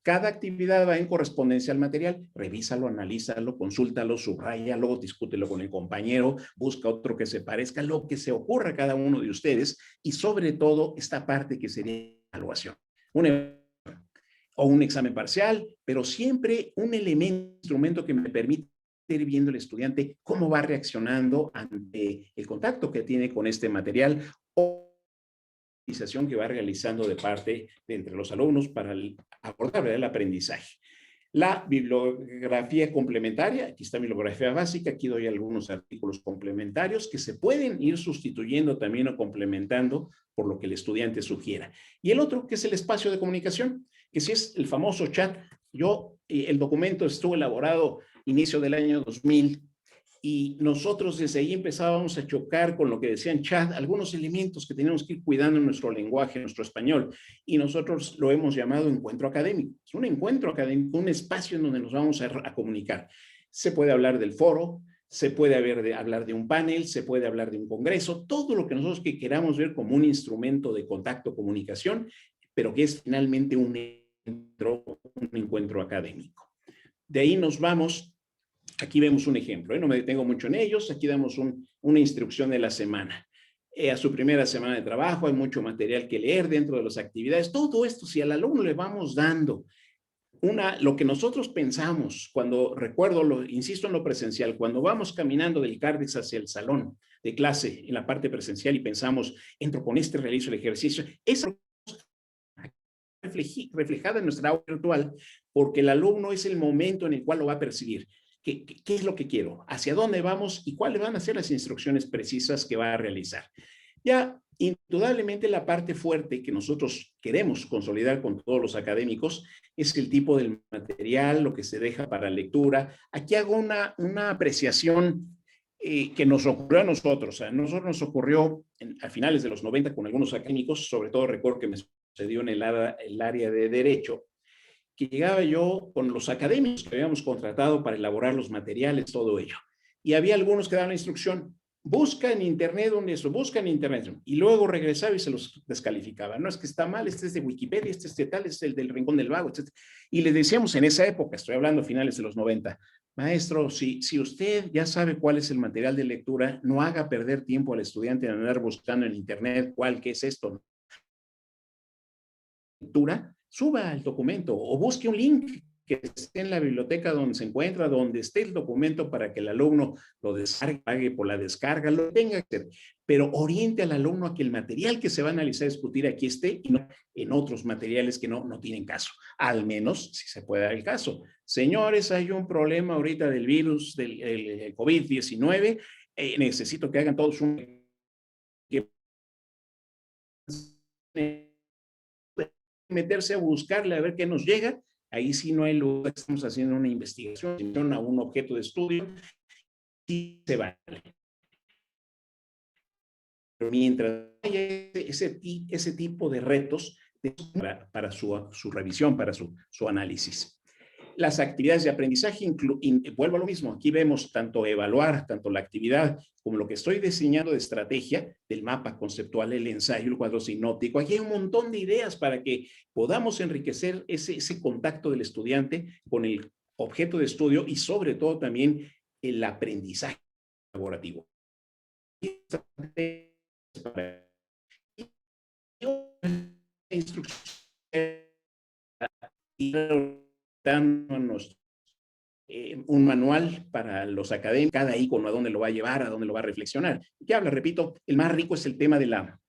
Cada actividad va en correspondencia al material, revísalo, analízalo, consúltalo, subráyalo, discútelo con el compañero, busca otro que se parezca, lo que se ocurra a cada uno de ustedes y sobre todo esta parte que sería evaluación. O un examen parcial, pero siempre un elemento, instrumento que me permite ir viendo el estudiante cómo va reaccionando ante el contacto que tiene con este material o que va realizando de parte de entre los alumnos para abordar el aprendizaje. La bibliografía complementaria, aquí está mi bibliografía básica, aquí doy algunos artículos complementarios que se pueden ir sustituyendo también o complementando por lo que el estudiante sugiera. Y el otro, que es el espacio de comunicación, que si es el famoso chat. El documento estuvo elaborado inicio del año 2000, y nosotros desde ahí empezábamos a chocar con lo que decían chat, algunos elementos que tenemos que ir cuidando en nuestro lenguaje, en nuestro español, y nosotros lo hemos llamado encuentro académico. Es un encuentro académico, un espacio en donde nos vamos a comunicar. Se puede hablar del foro, se puede hablar de un panel, se puede hablar de un congreso, todo lo que nosotros queramos ver como un instrumento de contacto, comunicación, pero que es finalmente un encuentro académico. De ahí nos vamos. Aquí vemos un ejemplo, no me detengo mucho en ellos. Aquí damos una instrucción de la semana. A su primera semana de trabajo hay mucho material que leer dentro de las actividades. Todo esto, si al alumno le vamos dando lo que nosotros pensamos, cuando recuerdo, insisto en lo presencial, cuando vamos caminando del CARDEX hacia el salón de clase en la parte presencial y pensamos, entro con este, realizo el ejercicio, es reflejada en nuestra aula virtual, porque el alumno es el momento en el cual lo va a percibir. ¿Qué es lo que quiero? ¿Hacia dónde vamos? ¿Y cuáles van a ser las instrucciones precisas que va a realizar? Ya, indudablemente la parte fuerte que nosotros queremos consolidar con todos los académicos es el tipo del material, lo que se deja para lectura. Aquí hago una apreciación que nos ocurrió a nosotros. A nosotros nos ocurrió a finales de los 90 con algunos académicos, sobre todo recuerdo que me sucedió en el área de Derecho, que llegaba yo con los académicos que habíamos contratado para elaborar los materiales, todo ello. Y había algunos que daban la instrucción, busca en internet donde eso, busca en internet. Y luego regresaba y se los descalificaba. No, es que está mal, este es de Wikipedia, este es de tal, este es el del Rincón del Vago, etc. Y le decíamos en esa época, estoy hablando finales de los 90, maestro, si usted ya sabe cuál es el material de lectura, no haga perder tiempo al estudiante en andar buscando en internet qué es esto. Lectura, suba el documento o busque un link que esté en la biblioteca donde se encuentra, donde esté el documento para que el alumno lo descargue, pague por la descarga, lo tenga que hacer, pero oriente al alumno a que el material que se va a analizar, discutir aquí esté y no en otros materiales que no tienen caso, al menos si se puede dar el caso. Señores, hay un problema ahorita del virus, del COVID-19, necesito que hagan todos meterse a buscarle a ver qué nos llega. Ahí sí no hay lugar, estamos haciendo una investigación a un objeto de estudio y se vale. Pero mientras haya ese tipo de retos para su revisión, para su análisis. Las actividades de aprendizaje, vuelvo a lo mismo, aquí vemos tanto evaluar, tanto la actividad, como lo que estoy diseñando de estrategia, del mapa conceptual, el ensayo, el cuadro sinóptico. Aquí hay un montón de ideas para que podamos enriquecer ese contacto del estudiante con el objeto de estudio y sobre todo también el aprendizaje colaborativo. Un manual para los académicos, cada icono a dónde lo va a llevar, a dónde lo va a reflexionar. ¿Qué habla? Repito, el más rico es el tema de la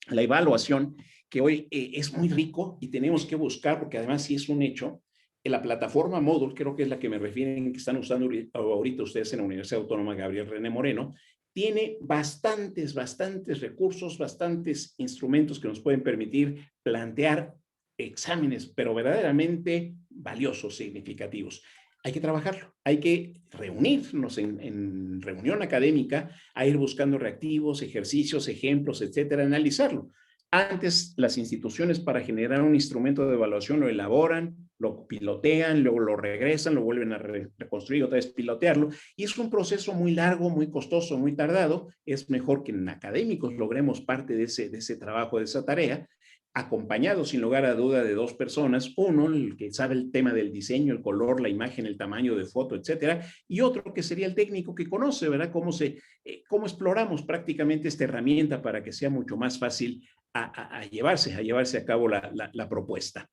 evaluación, que hoy es muy rico y tenemos que buscar, porque además sí es un hecho, en la plataforma Moodle, creo que es la que me refieren, que están usando ahorita ustedes en la Universidad Autónoma Gabriel René Moreno, tiene bastantes recursos, bastantes instrumentos que nos pueden permitir plantear exámenes, pero verdaderamente valiosos, significativos. Hay que trabajarlo, hay que reunirnos en reunión académica, a ir buscando reactivos, ejercicios, ejemplos, etcétera, analizarlo. Antes, las instituciones para generar un instrumento de evaluación lo elaboran, lo pilotean, luego lo regresan, lo vuelven a reconstruir, otra vez pilotearlo, y es un proceso muy largo, muy costoso, muy tardado. Es mejor que en académicos logremos parte de ese trabajo, de esa tarea, acompañado sin lugar a duda de dos personas, uno el que sabe el tema del diseño, el color, la imagen, el tamaño de foto, etcétera, y otro que sería el técnico que conoce, ¿verdad? Cómo exploramos prácticamente esta herramienta para que sea mucho más fácil a llevarse a cabo la propuesta.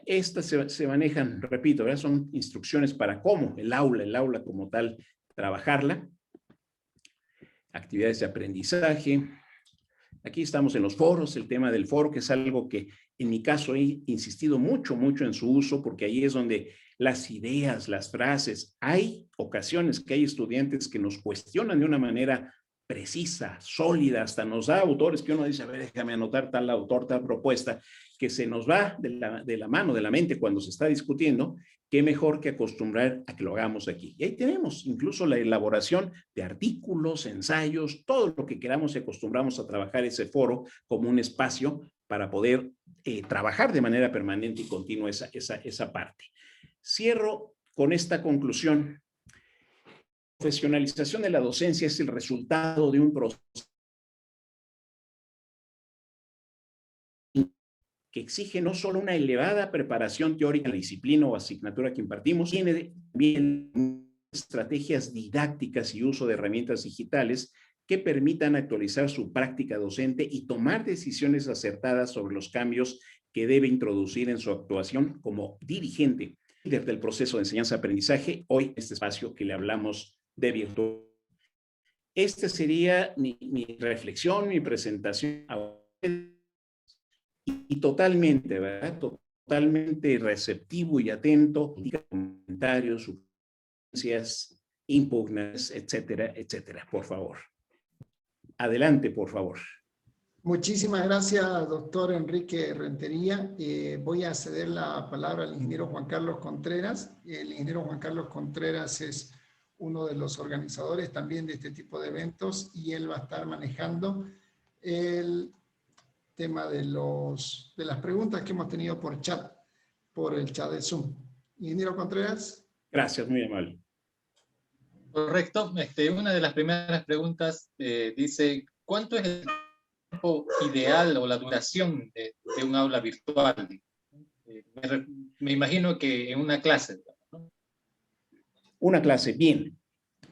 Estas se manejan, repito, ¿verdad? Son instrucciones para cómo el aula como tal, trabajarla. Actividades de aprendizaje. Aquí estamos en los foros, el tema del foro, que es algo que en mi caso he insistido mucho en su uso, porque ahí es donde las ideas, las frases, hay ocasiones que hay estudiantes que nos cuestionan de una manera precisa, sólida, hasta nos da autores que uno dice, a ver, déjame anotar tal autor, tal propuesta, que se nos va de la mano, de la mente cuando se está discutiendo. Qué mejor que acostumbrar a que lo hagamos aquí. Y ahí tenemos incluso la elaboración de artículos, ensayos, todo lo que queramos y acostumbramos a trabajar ese foro como un espacio para poder trabajar de manera permanente y continua esa parte. Cierro con esta conclusión. La profesionalización de la docencia es el resultado de un proceso que exige no solo una elevada preparación teórica en la disciplina o asignatura que impartimos, tiene también estrategias didácticas y uso de herramientas digitales que permitan actualizar su práctica docente y tomar decisiones acertadas sobre los cambios que debe introducir en su actuación como dirigente desde el proceso de enseñanza-aprendizaje, hoy este espacio que le hablamos de virtual. Esta sería mi reflexión, mi presentación y totalmente, ¿verdad? Totalmente receptivo y atento a comentarios, sugerencias, impugnas, etcétera, etcétera. Por favor. Adelante, por favor. Muchísimas gracias, doctor Enrique Rentería. Voy a ceder la palabra al ingeniero Juan Carlos Contreras. El ingeniero Juan Carlos Contreras es uno de los organizadores también de este tipo de eventos y él va a estar manejando el tema de las preguntas que hemos tenido por el chat de Zoom. Ingeniero Contreras. Gracias, muy amable. Correcto. Una de las primeras preguntas dice, ¿cuánto es el tiempo ideal o la duración de un aula virtual? Me imagino que en una clase, ¿no? Una clase, bien.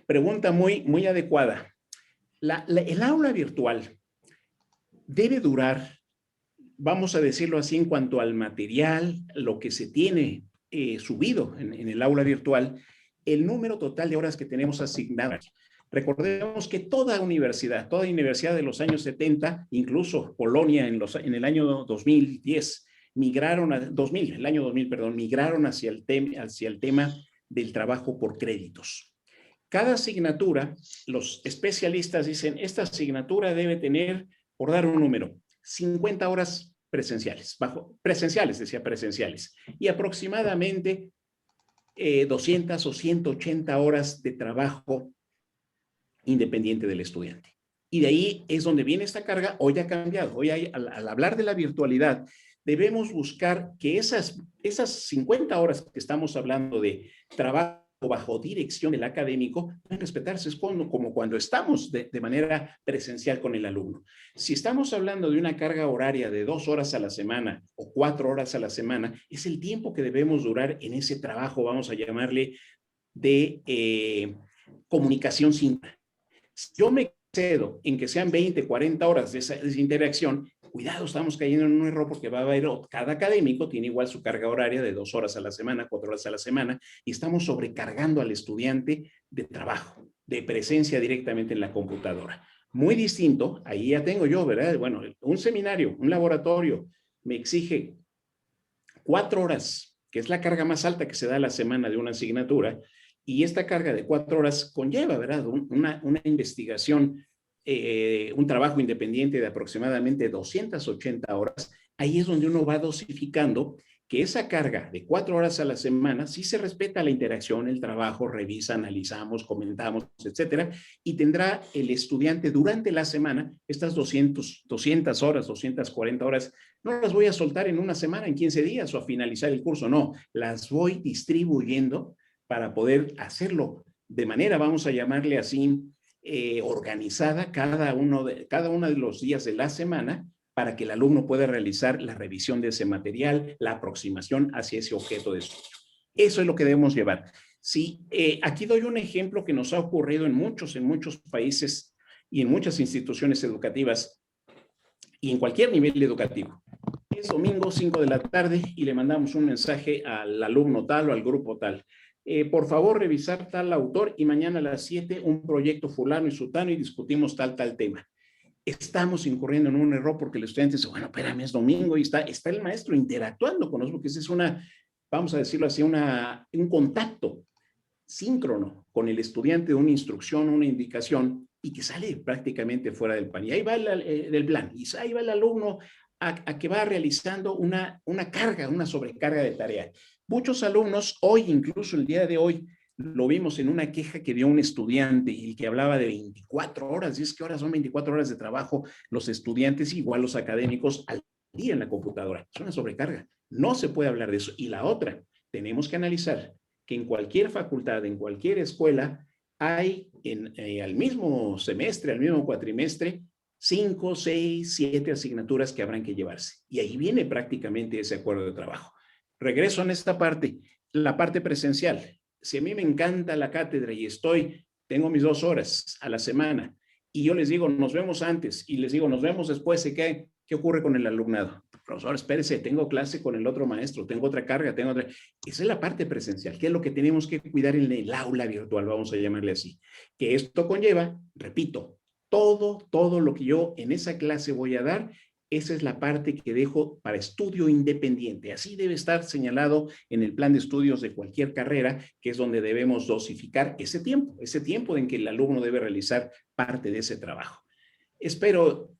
Pregunta muy adecuada. El aula virtual debe durar, vamos a decirlo así, en cuanto al material, lo que se tiene subido en el aula virtual, el número total de horas que tenemos asignadas. Recordemos que toda universidad de los años 70, incluso Polonia en el año 2010, migraron hacia el tema del trabajo por créditos. Cada asignatura, los especialistas dicen, esta asignatura debe tener, por dar un número, 50 horas presenciales, presenciales, y aproximadamente 200 o 180 horas de trabajo independiente del estudiante. Y de ahí es donde viene esta carga. Hoy ha cambiado. Hoy al hablar de la virtualidad, debemos buscar que esas 50 horas que estamos hablando de trabajo bajo dirección del académico pueden respetarse. Es como cuando estamos de manera presencial con el alumno. Si estamos hablando de una carga horaria de 2 horas a la semana o 4 horas a la semana, es el tiempo que debemos durar en ese trabajo, vamos a llamarle, de comunicación síncrona. Si yo me excedo en que sean 20, 40 horas de esa interacción, cuidado, estamos cayendo en un error porque va a haber, cada académico tiene igual su carga horaria de 2 horas a la semana, 4 horas a la semana, y estamos sobrecargando al estudiante de trabajo, de presencia directamente en la computadora. Muy distinto, ahí ya tengo yo, ¿verdad? Bueno, un seminario, un laboratorio, me exige 4 horas, que es la carga más alta que se da a la semana de una asignatura, Y esta carga de 4 horas conlleva, ¿verdad? Una investigación, un trabajo independiente de aproximadamente 280 horas. Ahí es donde uno va dosificando que esa carga de 4 horas a la semana sí se respeta la interacción, el trabajo, revisa, analizamos, comentamos, etcétera, y tendrá el estudiante durante la semana estas 200 horas, 240 horas. No las voy a soltar en una semana, en 15 días o a finalizar el curso, no, las voy distribuyendo para poder hacerlo de manera, vamos a llamarle así, organizada cada uno de los días de la semana, para que el alumno pueda realizar la revisión de ese material, la aproximación hacia ese objeto de estudio. Eso es lo que debemos llevar. Sí, aquí doy un ejemplo que nos ha ocurrido en muchos países y en muchas instituciones educativas y en cualquier nivel educativo. Es domingo 5 de la tarde y le mandamos un mensaje al alumno tal o al grupo tal. Por favor, revisar tal autor y mañana a las 7 un proyecto fulano y sutano y discutimos tal tema. Estamos incurriendo en un error porque el estudiante dice, bueno, espérame, es domingo y está el maestro interactuando con nosotros, porque ese es vamos a decirlo así, un contacto síncrono con el estudiante, una instrucción, una indicación, y que sale prácticamente fuera del plan. Y ahí va del plan, y ahí va el alumno a que va realizando una carga, una sobrecarga de tarea. Muchos alumnos, hoy, incluso el día de hoy, lo vimos en una queja que dio un estudiante y que hablaba de 24 horas, y es que ahora son 24 horas de trabajo los estudiantes, igual los académicos, al día en la computadora. Es una sobrecarga. No se puede hablar de eso. Y la otra, tenemos que analizar que en cualquier facultad, en cualquier escuela, hay al mismo semestre, al mismo cuatrimestre, 5, 6, 7 asignaturas que habrán que llevarse. Y ahí viene prácticamente ese acuerdo de trabajo. Regreso en esta parte, la parte presencial. Si a mí me encanta la cátedra y tengo mis 2 horas a la semana y yo les digo, nos vemos antes y les digo, nos vemos después, ¿qué ocurre con el alumnado? Profesor, espérese, tengo clase con el otro maestro, tengo otra carga, Esa es la parte presencial, que es lo que tenemos que cuidar en el aula virtual, vamos a llamarle así. Que esto conlleva, repito, todo lo que yo en esa clase voy a dar, esa es la parte que dejo para estudio independiente. Así debe estar señalado en el plan de estudios de cualquier carrera, que es donde debemos dosificar ese tiempo en que el alumno debe realizar parte de ese trabajo. Espero,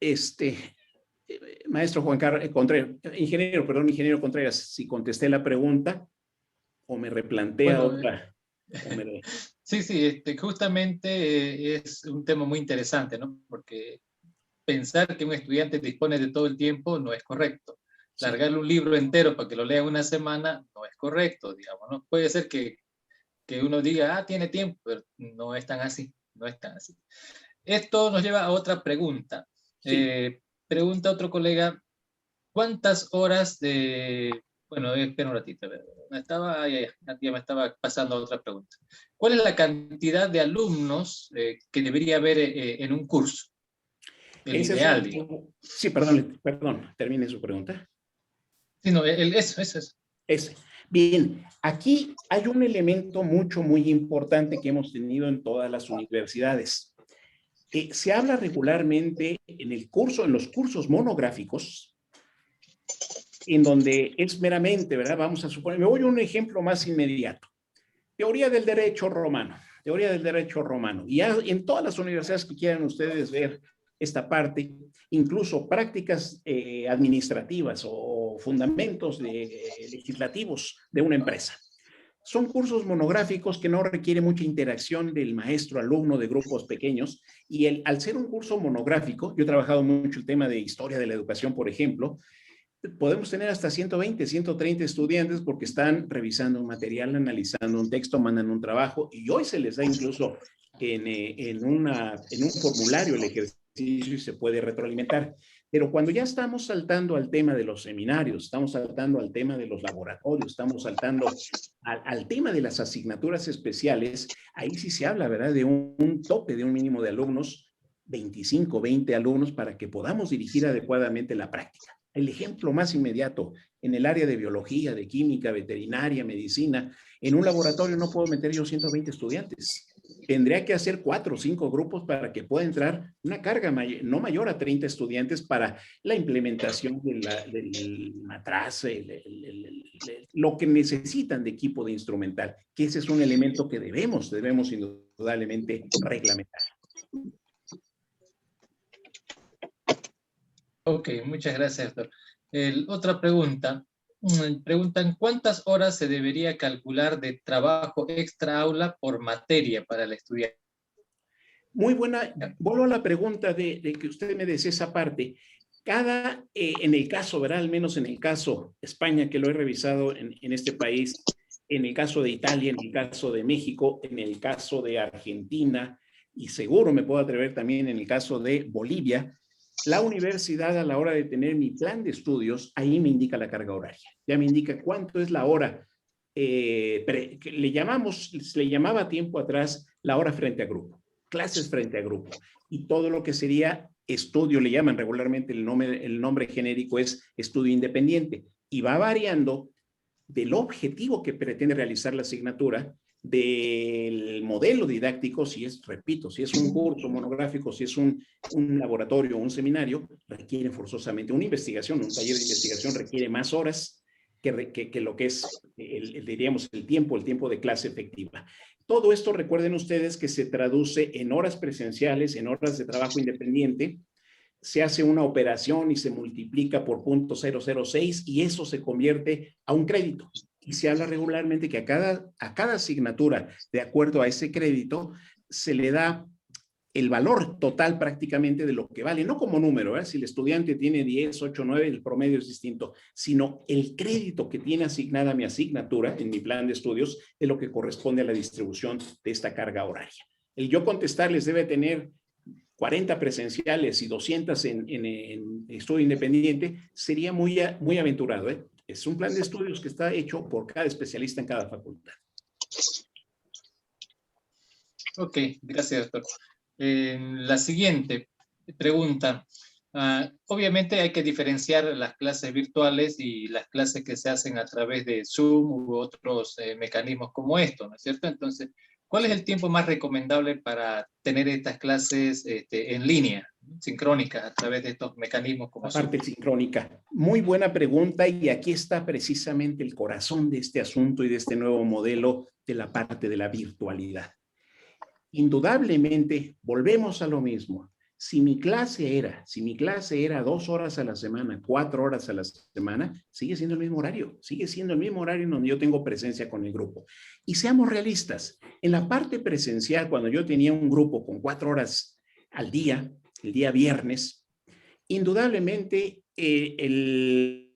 maestro Juan Carlos Contreras, ingeniero Contreras, si contesté la pregunta o me replantea otra. Sí, justamente es un tema muy interesante, ¿no? Porque pensar que un estudiante dispone de todo el tiempo no es correcto. Largarle un libro entero para que lo lea en una semana no es correcto, digamos, ¿no? Puede ser que uno diga, tiene tiempo, pero no es tan así, no es tan así. Esto nos lleva a otra pregunta. Sí. Pregunta otro colega, ¿cuántas horas de... Bueno, espera un ratito, ya me estaba pasando a otra pregunta. ¿Cuál es la cantidad de alumnos que debería haber en un curso? El ideal, digamos. Sí, perdón, termine su pregunta. Sí, no, eso. Bien, aquí hay un elemento muy importante que hemos tenido en todas las universidades. Se habla regularmente en los cursos monográficos, en donde es meramente, ¿verdad? Vamos a suponer, me voy a un ejemplo más inmediato. Teoría del derecho romano. Y ya en todas las universidades que quieran ustedes ver esta parte, incluso prácticas administrativas o fundamentos legislativos de una empresa. Son cursos monográficos que no requieren mucha interacción del maestro-alumno de grupos pequeños y al ser un curso monográfico, yo he trabajado mucho el tema de historia de la educación, por ejemplo, podemos tener hasta 120, 130 estudiantes porque están revisando un material, analizando un texto, mandan un trabajo y hoy se les da incluso en un formulario el ejercicio y se puede retroalimentar. Pero cuando ya estamos saltando al tema de los seminarios, estamos saltando al tema de los laboratorios, estamos saltando al tema de las asignaturas especiales, ahí sí se habla, ¿verdad?, de un tope de un mínimo de alumnos, 25, 20 alumnos, para que podamos dirigir adecuadamente la práctica. El ejemplo más inmediato, en el área de biología, de química, veterinaria, medicina, en un laboratorio no puedo meter yo 120 estudiantes. Tendría que hacer 4 o 5 grupos para que pueda entrar una carga no mayor a 30 estudiantes para la implementación del matraz, lo que necesitan de equipo de instrumental, que ese es un elemento que debemos indudablemente reglamentar. Ok, muchas gracias, doctor. Otra pregunta. Preguntan, ¿cuántas horas se debería calcular de trabajo extra aula por materia para el estudiante? Muy buena. Vuelvo a la pregunta de que usted me decía esa parte. En el caso, ¿verdad? Al menos en el caso de España, que lo he revisado en este país, en el caso de Italia, en el caso de México, en el caso de Argentina, y seguro me puedo atrever también en el caso de Bolivia, la universidad a la hora de tener mi plan de estudios, ahí me indica la carga horaria. Ya me indica cuánto es la hora, que le llamaba tiempo atrás la hora frente a grupo, clases frente a grupo, y todo lo que sería estudio, le llaman regularmente el nombre genérico es estudio independiente, y va variando del objetivo que pretende realizar la asignatura, del modelo didáctico, si es un curso monográfico, si es un laboratorio o un seminario, requiere forzosamente una investigación, un taller de investigación requiere más horas que lo que es, diríamos, el tiempo de clase efectiva. Todo esto, recuerden ustedes que se traduce en horas presenciales, en horas de trabajo independiente, se hace una operación y se multiplica por 0.006 y eso se convierte a un crédito. Y se habla regularmente que a cada asignatura, de acuerdo a ese crédito, se le da el valor total prácticamente de lo que vale, no como número, ¿eh? Si el estudiante tiene 10, 8, 9, el promedio es distinto, sino el crédito que tiene asignada mi asignatura en mi plan de estudios es lo que corresponde a la distribución de esta carga horaria. El yo contestarles debe tener 40 presenciales y 200 en estudio independiente, sería muy aventurado, ¿eh? Es un plan de estudios que está hecho por cada especialista en cada facultad. Ok, gracias, doctor. La siguiente pregunta. Obviamente hay que diferenciar las clases virtuales y las clases que se hacen a través de Zoom u otros mecanismos como esto, ¿no es cierto? Entonces, ¿cuál es el tiempo más recomendable para tener estas clases en línea, sincrónicas, a través de estos mecanismos como Zoom? La parte sincrónica. Muy buena pregunta, y aquí está precisamente el corazón de este asunto y de este nuevo modelo de la parte de la virtualidad. Indudablemente, volvemos a lo mismo. Si mi clase era 2 horas a la semana, 4 horas a la semana, sigue siendo el mismo horario en donde yo tengo presencia con el grupo. Y seamos realistas, en la parte presencial, cuando yo tenía un grupo con 4 horas al día, el día viernes, indudablemente el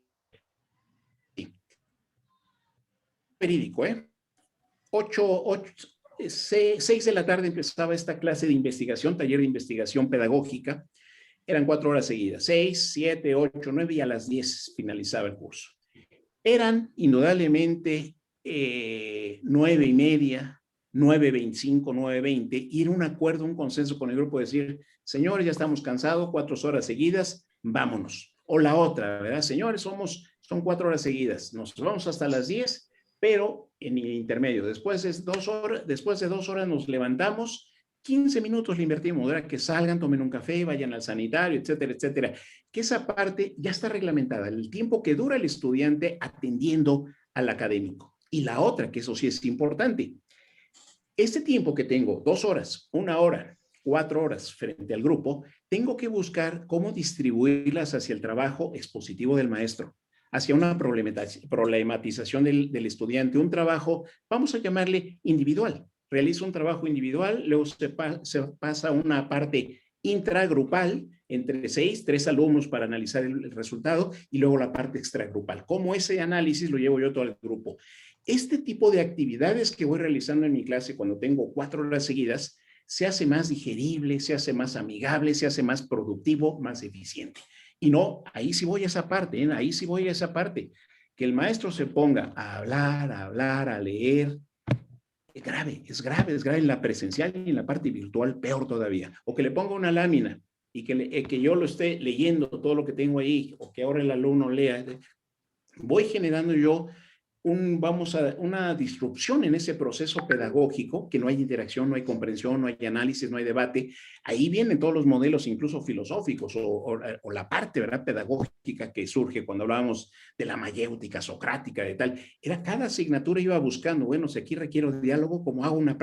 verídico, 6 de la tarde empezaba esta clase de investigación, taller de investigación pedagógica. Eran 4 horas seguidas, 6, 7, 8, 9 y a las 10 finalizaba el curso. Eran indudablemente 9:30, 9:25, 9:20, y era un acuerdo, un consenso con el grupo de decir, señores, ya estamos cansados, 4 horas seguidas, vámonos. O la otra, ¿verdad? Señores, son 4 horas seguidas, nos vamos hasta las 10, pero en el intermedio, después de 2 horas nos levantamos, 15 minutos le invertimos, ¿verdad? Que salgan, tomen un café, vayan al sanitario, etcétera, etcétera. Que esa parte ya está reglamentada, el tiempo que dura el estudiante atendiendo al académico. Y la otra, que eso sí es importante, este tiempo que tengo, 2 horas, 1 hora, 4 horas frente al grupo, tengo que buscar cómo distribuirlas hacia el trabajo expositivo del maestro, hacia una problematización del estudiante, un trabajo, vamos a llamarle individual. Realizo un trabajo individual, luego se pasa a una parte intragrupal entre 3 alumnos para analizar el resultado, y luego la parte extragrupal. ¿Cómo ese análisis lo llevo yo todo el grupo? Este tipo de actividades que voy realizando en mi clase cuando tengo 4 horas seguidas, se hace más digerible, se hace más amigable, se hace más productivo, más eficiente. Y no, ahí sí voy a esa parte, ahí sí voy a esa parte. Que el maestro se ponga a hablar, a leer, es grave en la presencial, y en la parte virtual peor todavía. O que le ponga una lámina y que yo lo esté leyendo todo lo que tengo ahí, o que ahora el alumno lea. Voy generando yo una disrupción en ese proceso pedagógico, que no hay interacción, no hay comprensión, no hay análisis, no hay debate. Ahí vienen todos los modelos, incluso filosóficos, o la parte, ¿verdad?, pedagógica que surge cuando hablábamos de la mayéutica socrática, de tal. Cada asignatura iba buscando, bueno, si aquí requiero diálogo, como hago una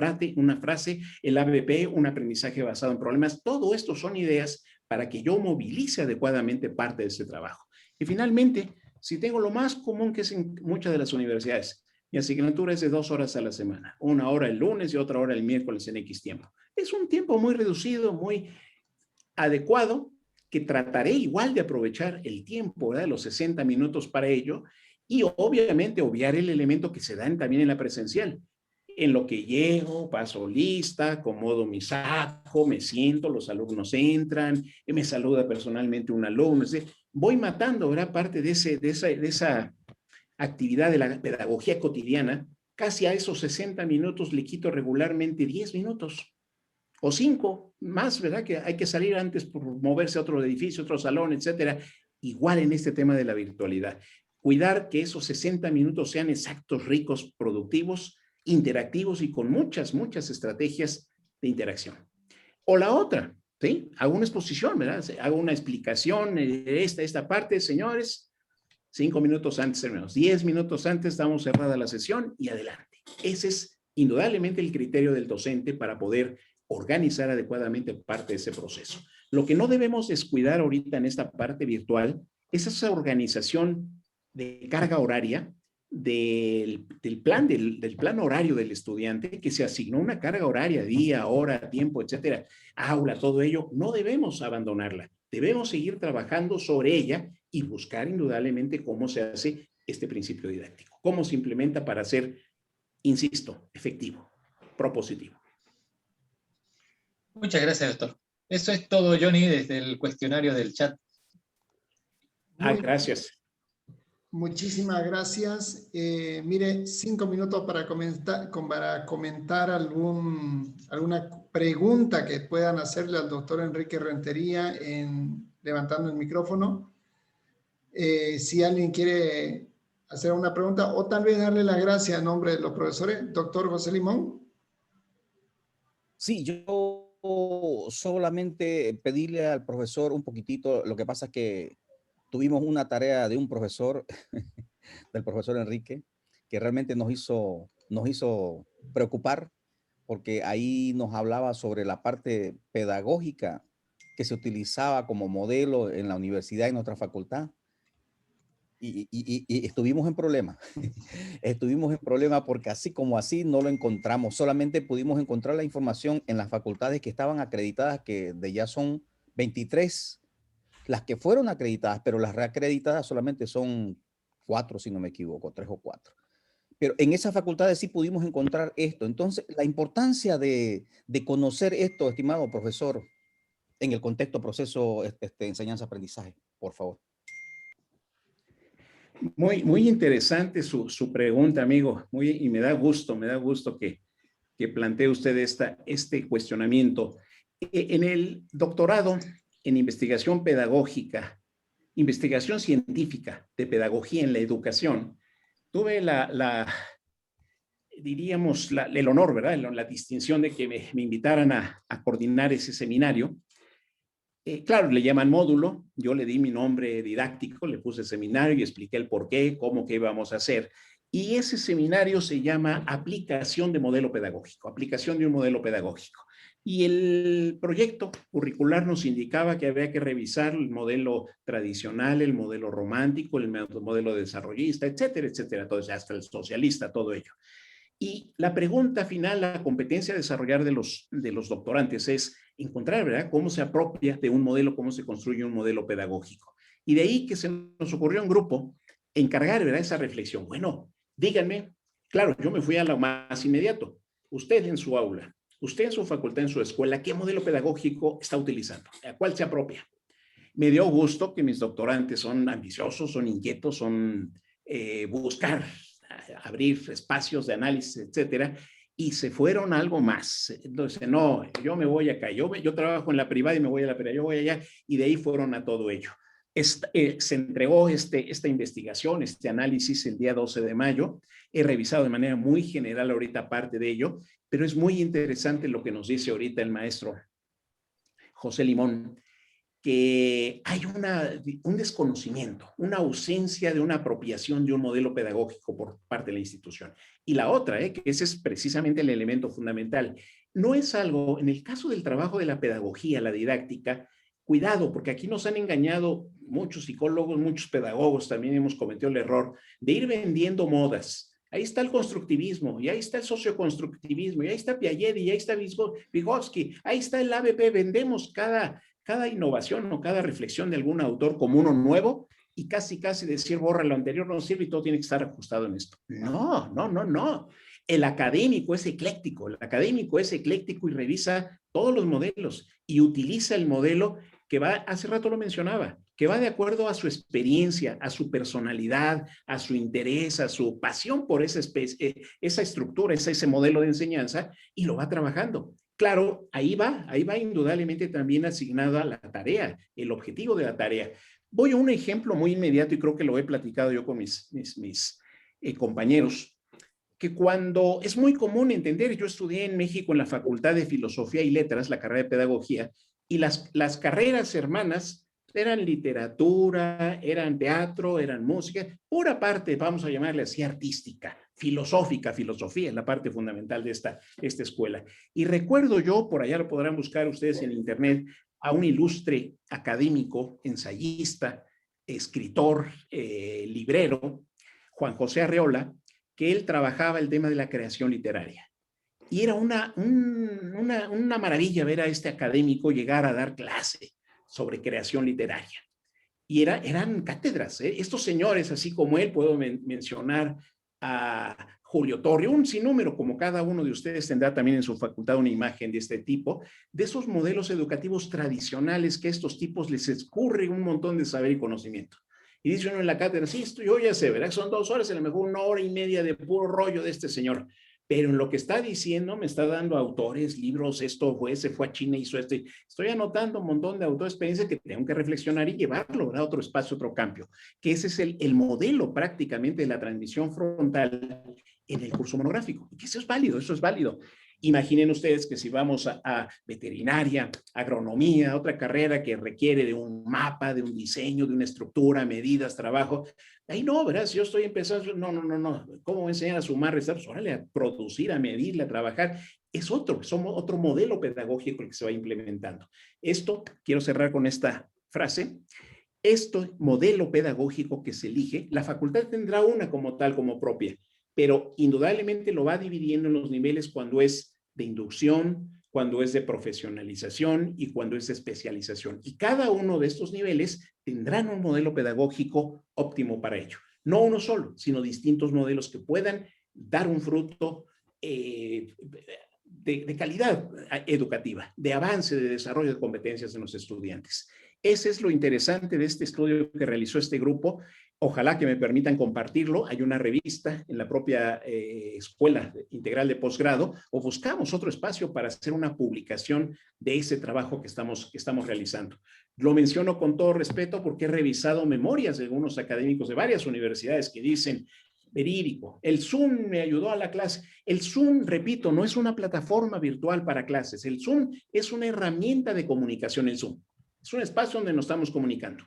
frase, el ABP, un aprendizaje basado en problemas. Todo esto son ideas para que yo movilice adecuadamente parte de ese trabajo. Y finalmente, si tengo lo más común que es en muchas de las universidades, mi asignatura es de 2 horas a la semana, 1 hora el lunes y otra hora el miércoles en X tiempo. Es un tiempo muy reducido, muy adecuado, que trataré igual de aprovechar el tiempo, ¿verdad?, los 60 minutos para ello, y obviamente obviar el elemento que se dan también en la presencial. En lo que llego, paso lista, acomodo mi saco, me siento, los alumnos entran, me saluda personalmente un alumno. Es decir, voy matando, ¿verdad?, parte de esa actividad de la pedagogía cotidiana. Casi a esos 60 minutos le quito regularmente 10 minutos o 5 más, ¿verdad?, que hay que salir antes por moverse a otro edificio, otro salón, etcétera. Igual en este tema de la virtualidad. Cuidar que esos 60 minutos sean exactos, ricos, productivos, interactivos y con muchas estrategias de interacción. O la otra, ¿sí? Hago una exposición, ¿verdad? Hago una explicación de esta parte, señores. 5 minutos antes terminamos, 10 minutos antes estamos cerrada la sesión y adelante. Ese es indudablemente el criterio del docente para poder organizar adecuadamente parte de ese proceso. Lo que no debemos descuidar ahorita en esta parte virtual es esa organización de carga horaria del plan horario del estudiante, que se asignó una carga horaria, día, hora, tiempo, etcétera, aula, todo ello. No debemos abandonarla. Debemos seguir trabajando sobre ella y buscar indudablemente cómo se hace este principio didáctico, cómo se implementa para ser, insisto, efectivo, propositivo. Muchas gracias, doctor. Eso es todo, Johnny, desde el cuestionario del chat. Gracias. Muchísimas gracias. Mire, 5 minutos para comentar alguna pregunta que puedan hacerle al doctor Enrique Rentería levantando el micrófono. Si alguien quiere hacer una pregunta o tal vez darle las gracias a nombre de los profesores. Doctor José Limón. Sí, yo solamente pedirle al profesor un poquitito. Lo que pasa es que tuvimos una tarea de un profesor, del profesor Enrique, que realmente nos hizo preocupar, porque ahí nos hablaba sobre la parte pedagógica que se utilizaba como modelo en la universidad y en nuestra facultad. Y estuvimos en problema. Estuvimos en problema porque así como así no lo encontramos. Solamente pudimos encontrar la información en las facultades que estaban acreditadas, que de ya son 23 las que fueron acreditadas, pero las reacreditadas solamente son 4, si no me equivoco, 3 o 4. Pero en esas facultades sí pudimos encontrar esto. Entonces, la importancia de conocer esto, estimado profesor, en el contexto proceso enseñanza-aprendizaje, por favor. Muy interesante su pregunta, amigo. Y me da gusto que plantee usted este cuestionamiento. En el doctorado en investigación pedagógica, investigación científica de pedagogía en la educación, tuve diríamos, el honor, ¿verdad? La distinción de que me invitaran a coordinar ese seminario. Claro, le llaman módulo, yo le di mi nombre didáctico, le puse seminario y expliqué el por qué, cómo, qué íbamos a hacer. Y ese seminario se llama aplicación de modelo pedagógico, aplicación de un modelo pedagógico. Y el proyecto curricular nos indicaba que había que revisar el modelo tradicional, el modelo romántico, el modelo desarrollista, etcétera, etcétera, todo, hasta el socialista, todo ello. Y la pregunta final, la competencia a desarrollar de los doctorantes es encontrar, ¿verdad?, cómo se apropia de un modelo, cómo se construye un modelo pedagógico. Y de ahí que se nos ocurrió un grupo encargar, ¿verdad?, esa reflexión. Bueno, díganme, claro, yo me fui a lo más inmediato. Usted en su aula, usted en su facultad, en su escuela, ¿qué modelo pedagógico está utilizando? ¿A cuál se apropia? Me dio gusto que mis doctorantes son ambiciosos, son inquietos, son buscar abrir espacios de análisis, etcétera, y se fueron a algo más. Entonces, no, yo me voy acá, yo trabajo en la privada y me voy a la privada, yo voy allá, y de ahí fueron a todo ello. Se entregó esta investigación, este análisis el día 12 de mayo. He revisado de manera muy general ahorita parte de ello, pero es muy interesante lo que nos dice ahorita el maestro José Limón, que hay un desconocimiento, una ausencia de una apropiación de un modelo pedagógico por parte de la institución. Y la otra, que ese es precisamente el elemento fundamental, no es algo, en el caso del trabajo de la pedagogía, la didáctica, cuidado, porque aquí nos han engañado muchos psicólogos, muchos pedagogos, también hemos cometido el error de ir vendiendo modas. Ahí está el constructivismo, y ahí está el socioconstructivismo, y ahí está Piaget, y ahí está Vygotsky, ahí está el ABP. Vendemos cada innovación o cada reflexión de algún autor como uno nuevo y casi decir borra lo anterior, no sirve y todo tiene que estar ajustado en esto. No. El académico es ecléctico, y revisa todos los modelos y utiliza el modelo que va, hace rato lo mencionaba, que va de acuerdo a su experiencia, a su personalidad, a su interés, a su pasión por esa estructura, ese modelo de enseñanza, y lo va trabajando. Claro, ahí va indudablemente también asignada la tarea, el objetivo de la tarea. Voy a un ejemplo muy inmediato y creo que lo he platicado yo con mis compañeros, que cuando es muy común entender, yo estudié en México en la Facultad de Filosofía y Letras, la carrera de Pedagogía, y las carreras hermanas eran literatura, eran teatro, eran música, pura parte, vamos a llamarle así, artística, filosofía, es la parte fundamental de esta escuela. Y recuerdo yo, por allá lo podrán buscar ustedes en internet, a un ilustre académico, ensayista, escritor, librero, Juan José Arreola, que él trabajaba el tema de la creación literaria. Y era una maravilla ver a este académico llegar a dar clase sobre creación literaria. Y eran cátedras. Estos señores, así como él, puedo mencionar a Julio Torrio, un sinnúmero, como cada uno de ustedes tendrá también en su facultad una imagen de este tipo, de esos modelos educativos tradicionales que a estos tipos les escurre un montón de saber y conocimiento. Y dice uno en la cátedra, sí, esto yo ya sé, ¿verdad? Son 2 horas, a lo mejor 1 hora y media de puro rollo de este señor. Pero en lo que está diciendo me está dando autores, libros, esto fue, se fue a China, hizo esto. Estoy anotando un montón de autoexperiencias que tengo que reflexionar y llevarlo a otro espacio, otro campo. Que ese es el modelo prácticamente de la transmisión frontal en el curso monográfico. Y que eso es válido. Imaginen ustedes que si vamos a veterinaria, agronomía, otra carrera que requiere de un mapa, de un diseño, de una estructura, medidas, trabajo, ahí no, ¿verdad? Si yo estoy empezando, no. ¿Cómo voy a enseñar a sumar, restar? Pues órale, a producir, a medirle, a trabajar. Somos otro modelo pedagógico el que se va implementando. Esto, quiero cerrar con esta frase. Este modelo pedagógico que se elige, la facultad tendrá una como tal, como propia, pero indudablemente lo va dividiendo en los niveles cuando es de inducción, cuando es de profesionalización y cuando es de especialización. Y cada uno de estos niveles tendrán un modelo pedagógico óptimo para ello. No uno solo, sino distintos modelos que puedan dar un fruto de calidad educativa, de avance, de desarrollo de competencias en los estudiantes. Ese es lo interesante de este estudio que realizó este grupo. Ojalá que me permitan compartirlo. Hay una revista en la propia Escuela Integral de Posgrado, o buscamos otro espacio para hacer una publicación de ese trabajo que estamos realizando. Lo menciono con todo respeto porque he revisado memorias de algunos académicos de varias universidades que dicen, verídico, el Zoom me ayudó a la clase. El Zoom, repito, no es una plataforma virtual para clases. El Zoom es una herramienta de comunicación, el Zoom. Es un espacio donde nos estamos comunicando.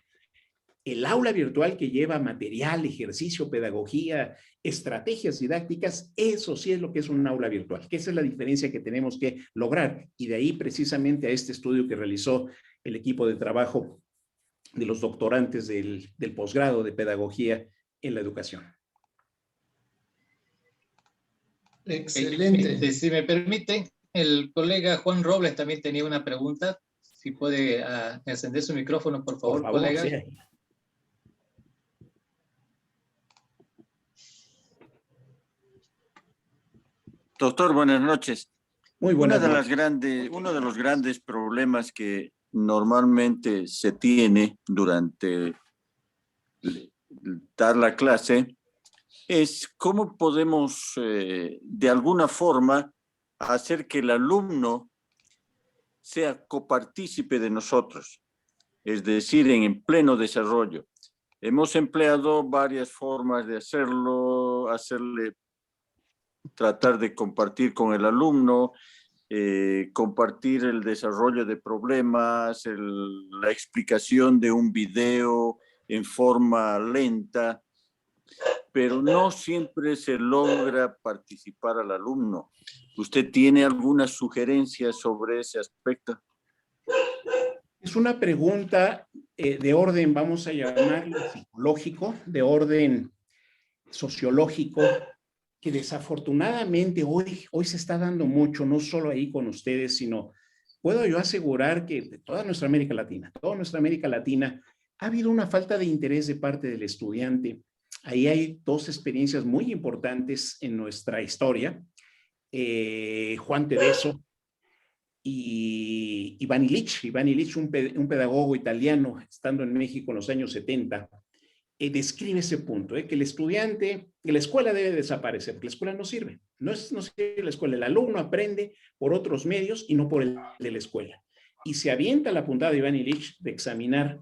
El aula virtual que lleva material, ejercicio, pedagogía, estrategias didácticas, eso sí es lo que es un aula virtual, que esa es la diferencia que tenemos que lograr. Y de ahí precisamente a este estudio que realizó el equipo de trabajo de los doctorantes del posgrado de pedagogía en la educación. Excelente. Si me permiten, el colega Juan Robles también tenía una pregunta. Si puede encender su micrófono, por favor, colega. Sí. Doctor, buenas noches. Muy buenas noches. Uno de los grandes problemas que normalmente se tiene durante dar la clase es cómo podemos de alguna forma hacer que el alumno sea copartícipe de nosotros. es decir, en pleno desarrollo. Hemos empleado varias formas de hacerlo, tratar de compartir con el alumno, compartir el desarrollo de problemas, la explicación de un video en forma lenta, pero no siempre se logra participar al alumno. ¿Usted tiene alguna sugerencia sobre ese aspecto? Es una pregunta de orden, vamos a llamarlo psicológico, de orden sociológico, que desafortunadamente hoy se está dando mucho, no solo ahí con ustedes, sino puedo yo asegurar que de toda nuestra América Latina, ha habido una falta de interés de parte del estudiante. Ahí hay dos experiencias muy importantes en nuestra historia. Juan Tedeso y Iván Illich, un pedagogo italiano, estando en México en los años 70, describe ese punto, que el estudiante, que la escuela debe desaparecer, que la escuela no sirve. No sirve la escuela, el alumno aprende por otros medios y no por el de la escuela. Y se avienta la puntada de Iván Illich de examinar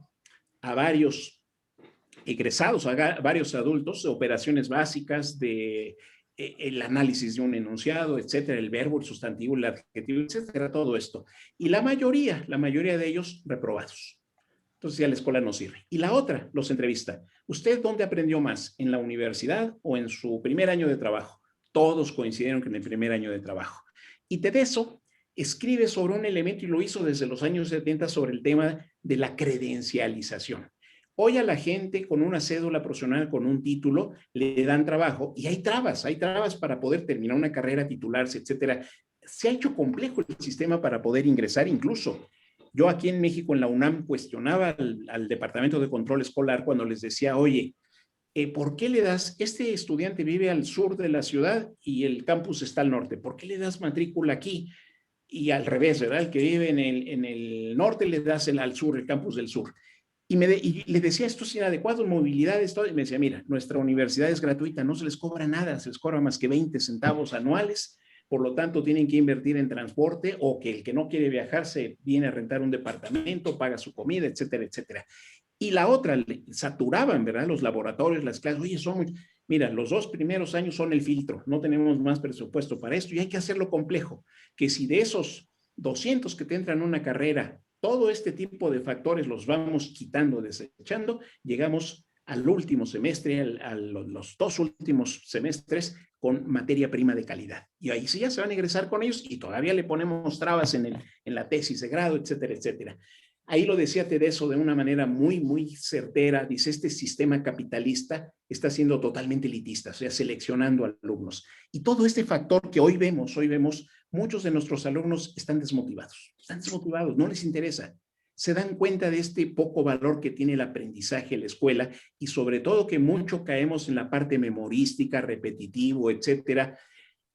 a varios egresados, a varios adultos, de operaciones básicas, de el análisis de un enunciado, etcétera, el verbo, el sustantivo, el adjetivo, etcétera, todo esto. Y la mayoría de ellos reprobados. Entonces ya la escuela no sirve. Y la otra, los entrevista. ¿Usted dónde aprendió más? ¿En la universidad o en su primer año de trabajo? Todos coincidieron que en el primer año de trabajo. Y Tedeso escribe sobre un elemento, y lo hizo desde los años 70, sobre el tema de la credencialización. Hoy a la gente con una cédula profesional, con un título, le dan trabajo y hay trabas para poder terminar una carrera, titularse, etcétera. Se ha hecho complejo el sistema para poder ingresar. Incluso yo aquí en México, en la UNAM, cuestionaba al Departamento de Control Escolar cuando les decía, oye, ¿por qué le das, este estudiante vive al sur de la ciudad y el campus está al norte, ¿por qué le das matrícula aquí? Y al revés, ¿verdad? El que vive en el norte le das al sur, el campus del sur. Y le decía, esto es inadecuado, movilidad, esto. Y me decía, mira, nuestra universidad es gratuita, no se les cobra nada, se les cobra más que 20 centavos anuales, por lo tanto tienen que invertir en transporte, o que el que no quiere viajar se viene a rentar un departamento, paga su comida, etcétera, etcétera. Y la otra, saturaban, ¿verdad? Los laboratorios, las clases, oye, mira, los 2 primeros años son el filtro, no tenemos más presupuesto para esto y hay que hacerlo complejo, que si de esos 200 que te entran en una carrera, todo este tipo de factores los vamos quitando, desechando, llegamos al último semestre, a los 2 últimos semestres con materia prima de calidad. Y ahí sí ya se van a egresar con ellos y todavía le ponemos trabas en la tesis de grado, etcétera, etcétera. Ahí lo decía Tedeso de una manera muy, muy certera. Dice, este sistema capitalista está siendo totalmente elitista, o sea, seleccionando alumnos. Y todo este factor que hoy vemos, muchos de nuestros alumnos están desmotivados, no les interesa. Se dan cuenta de este poco valor que tiene el aprendizaje en la escuela y sobre todo que mucho caemos en la parte memorística, repetitivo, etcétera.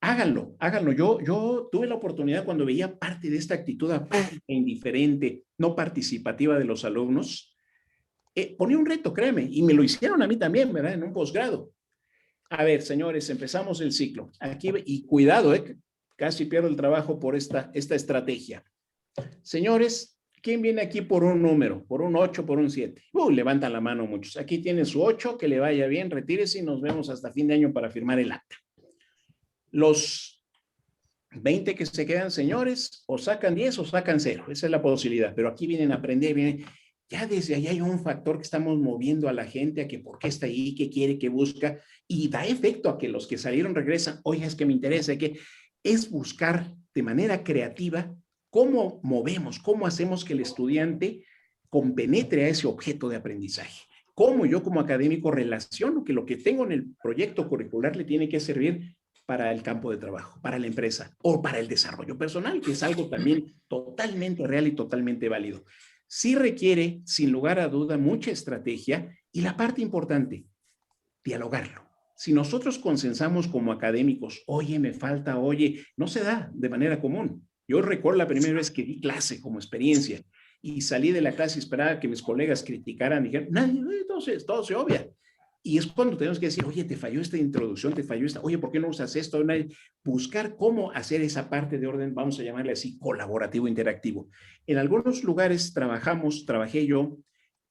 Háganlo. Yo tuve la oportunidad cuando veía parte de esta actitud apática, indiferente, no participativa de los alumnos, ponía un reto, créeme, y me lo hicieron a mí también, ¿verdad? En un posgrado. A ver, señores, empezamos el ciclo. Aquí, y cuidado, casi pierdo el trabajo por esta estrategia. Señores, ¿quién viene aquí por un número? Por un 8, por un 7. Levantan la mano muchos. Aquí tiene su 8, que le vaya bien, retírese y nos vemos hasta fin de año para firmar el acta. Los 20 que se quedan, señores, o sacan 10 o sacan 0. Esa es la posibilidad. Pero aquí vienen a aprender, ya desde ahí hay un factor que estamos moviendo a la gente a que por qué está ahí, qué quiere, qué busca, y da efecto a que los que salieron regresan. Oye, es que me interesa, que es buscar de manera creativa cómo movemos, cómo hacemos que el estudiante compenetre a ese objeto de aprendizaje. Cómo yo como académico relaciono que lo que tengo en el proyecto curricular le tiene que servir para el campo de trabajo, para la empresa o para el desarrollo personal, que es algo también totalmente real y totalmente válido. Sí requiere, sin lugar a duda, mucha estrategia y la parte importante, dialogarlo. Si nosotros consensamos como académicos, oye, me falta, oye, no se da de manera común. Yo recuerdo la primera vez que di clase como experiencia y salí de la clase y esperaba que mis colegas criticaran y dijeran, nadie, entonces todo se obvia. Y es cuando tenemos que decir, oye, te falló esta introducción, te falló esta, oye, ¿por qué no usas esto? Buscar cómo hacer esa parte de orden, vamos a llamarle así, colaborativo, interactivo. En algunos lugares trabajé yo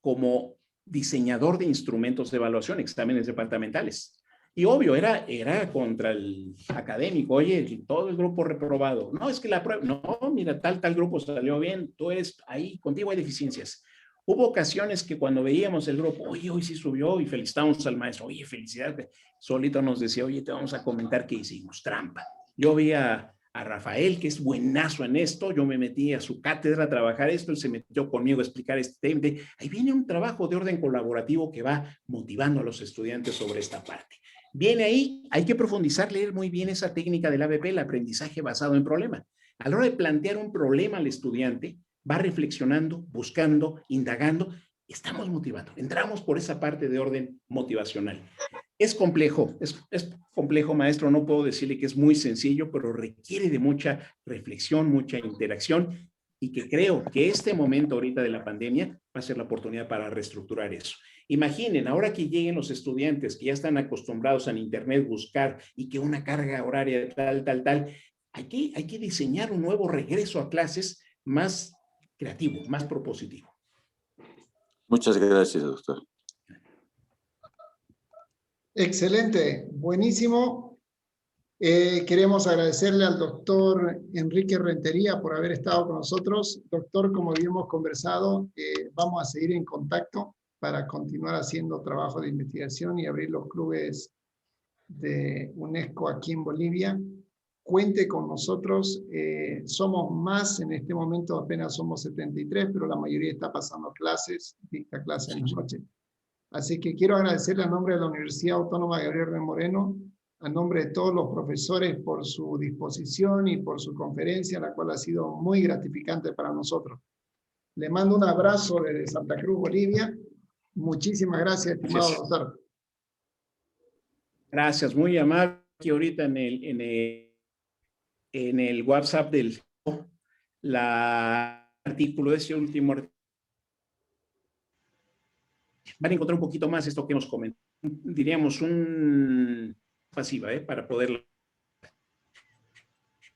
como diseñador de instrumentos de evaluación, exámenes departamentales. Y obvio, era contra el académico, oye, todo el grupo reprobado. No, es que la prueba, no, mira, tal grupo salió bien, tú eres ahí, contigo hay deficiencias. Hubo ocasiones que cuando veíamos el grupo, oye, hoy sí subió y felicitamos al maestro, oye, felicidades. Solito nos decía, oye, te vamos a comentar que hicimos trampa. Yo vi a Rafael, que es buenazo en esto, yo me metí a su cátedra a trabajar esto, él se metió conmigo a explicar este tema. Ahí viene un trabajo de orden colaborativo que va motivando a los estudiantes sobre esta parte. Viene ahí, hay que profundizar, leer muy bien esa técnica del ABP, el aprendizaje basado en problema. A la hora de plantear un problema al estudiante, va reflexionando, buscando, indagando, estamos motivando. Entramos por esa parte de orden motivacional. Es complejo, es complejo, maestro, no puedo decirle que es muy sencillo, pero requiere de mucha reflexión, mucha interacción, y que creo que este momento ahorita de la pandemia va a ser la oportunidad para reestructurar eso. Imaginen, ahora que lleguen los estudiantes que ya están acostumbrados en internet buscar y que una carga horaria tal, hay que diseñar un nuevo regreso a clases más creativo, más propositivo. Muchas gracias, doctor. Excelente, buenísimo. Queremos agradecerle al doctor Enrique Rentería por haber estado con nosotros. Doctor, como habíamos conversado, vamos a seguir en contacto para continuar haciendo trabajo de investigación y abrir los clubes de UNESCO aquí en Bolivia. Cuente con nosotros, somos más, en este momento apenas somos 73, pero la mayoría está pasando clases, dicta clase en la noche. Así que quiero agradecerle a nombre de la Universidad Autónoma Gabriel de Moreno, a nombre de todos los profesores por su disposición y por su conferencia, la cual ha sido muy gratificante para nosotros. Le mando un abrazo desde Santa Cruz, Bolivia. Muchísimas gracias, estimado doctor. Gracias, muy amable. Aquí ahorita en el WhatsApp del artículo, ese último artículo, van a encontrar un poquito más esto que hemos comentado, diríamos un pasiva, para poderlo.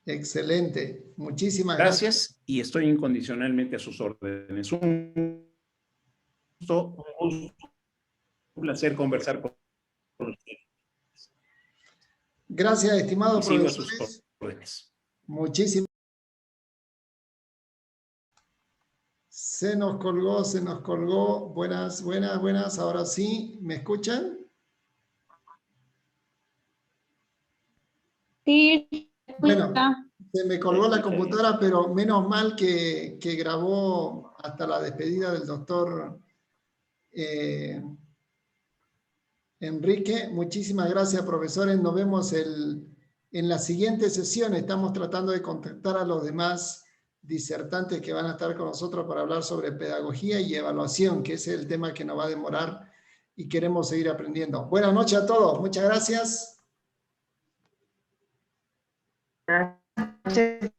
Excelente, muchísimas gracias. Gracias y estoy incondicionalmente a sus órdenes. Un placer conversar con ustedes. Gracias, estimados profesores. A sus órdenes. Muchísimas. Se nos colgó. Buenas. Ahora sí, ¿me escuchan? Sí. Bueno, se me colgó la computadora, pero menos mal que grabó hasta la despedida del doctor Enrique. Muchísimas gracias, profesores. Nos vemos en la siguiente sesión. Estamos tratando de contactar a los demás disertantes que van a estar con nosotros para hablar sobre pedagogía y evaluación, que es el tema que nos va a demorar y queremos seguir aprendiendo. Buenas noches a todos. Muchas gracias. Gracias.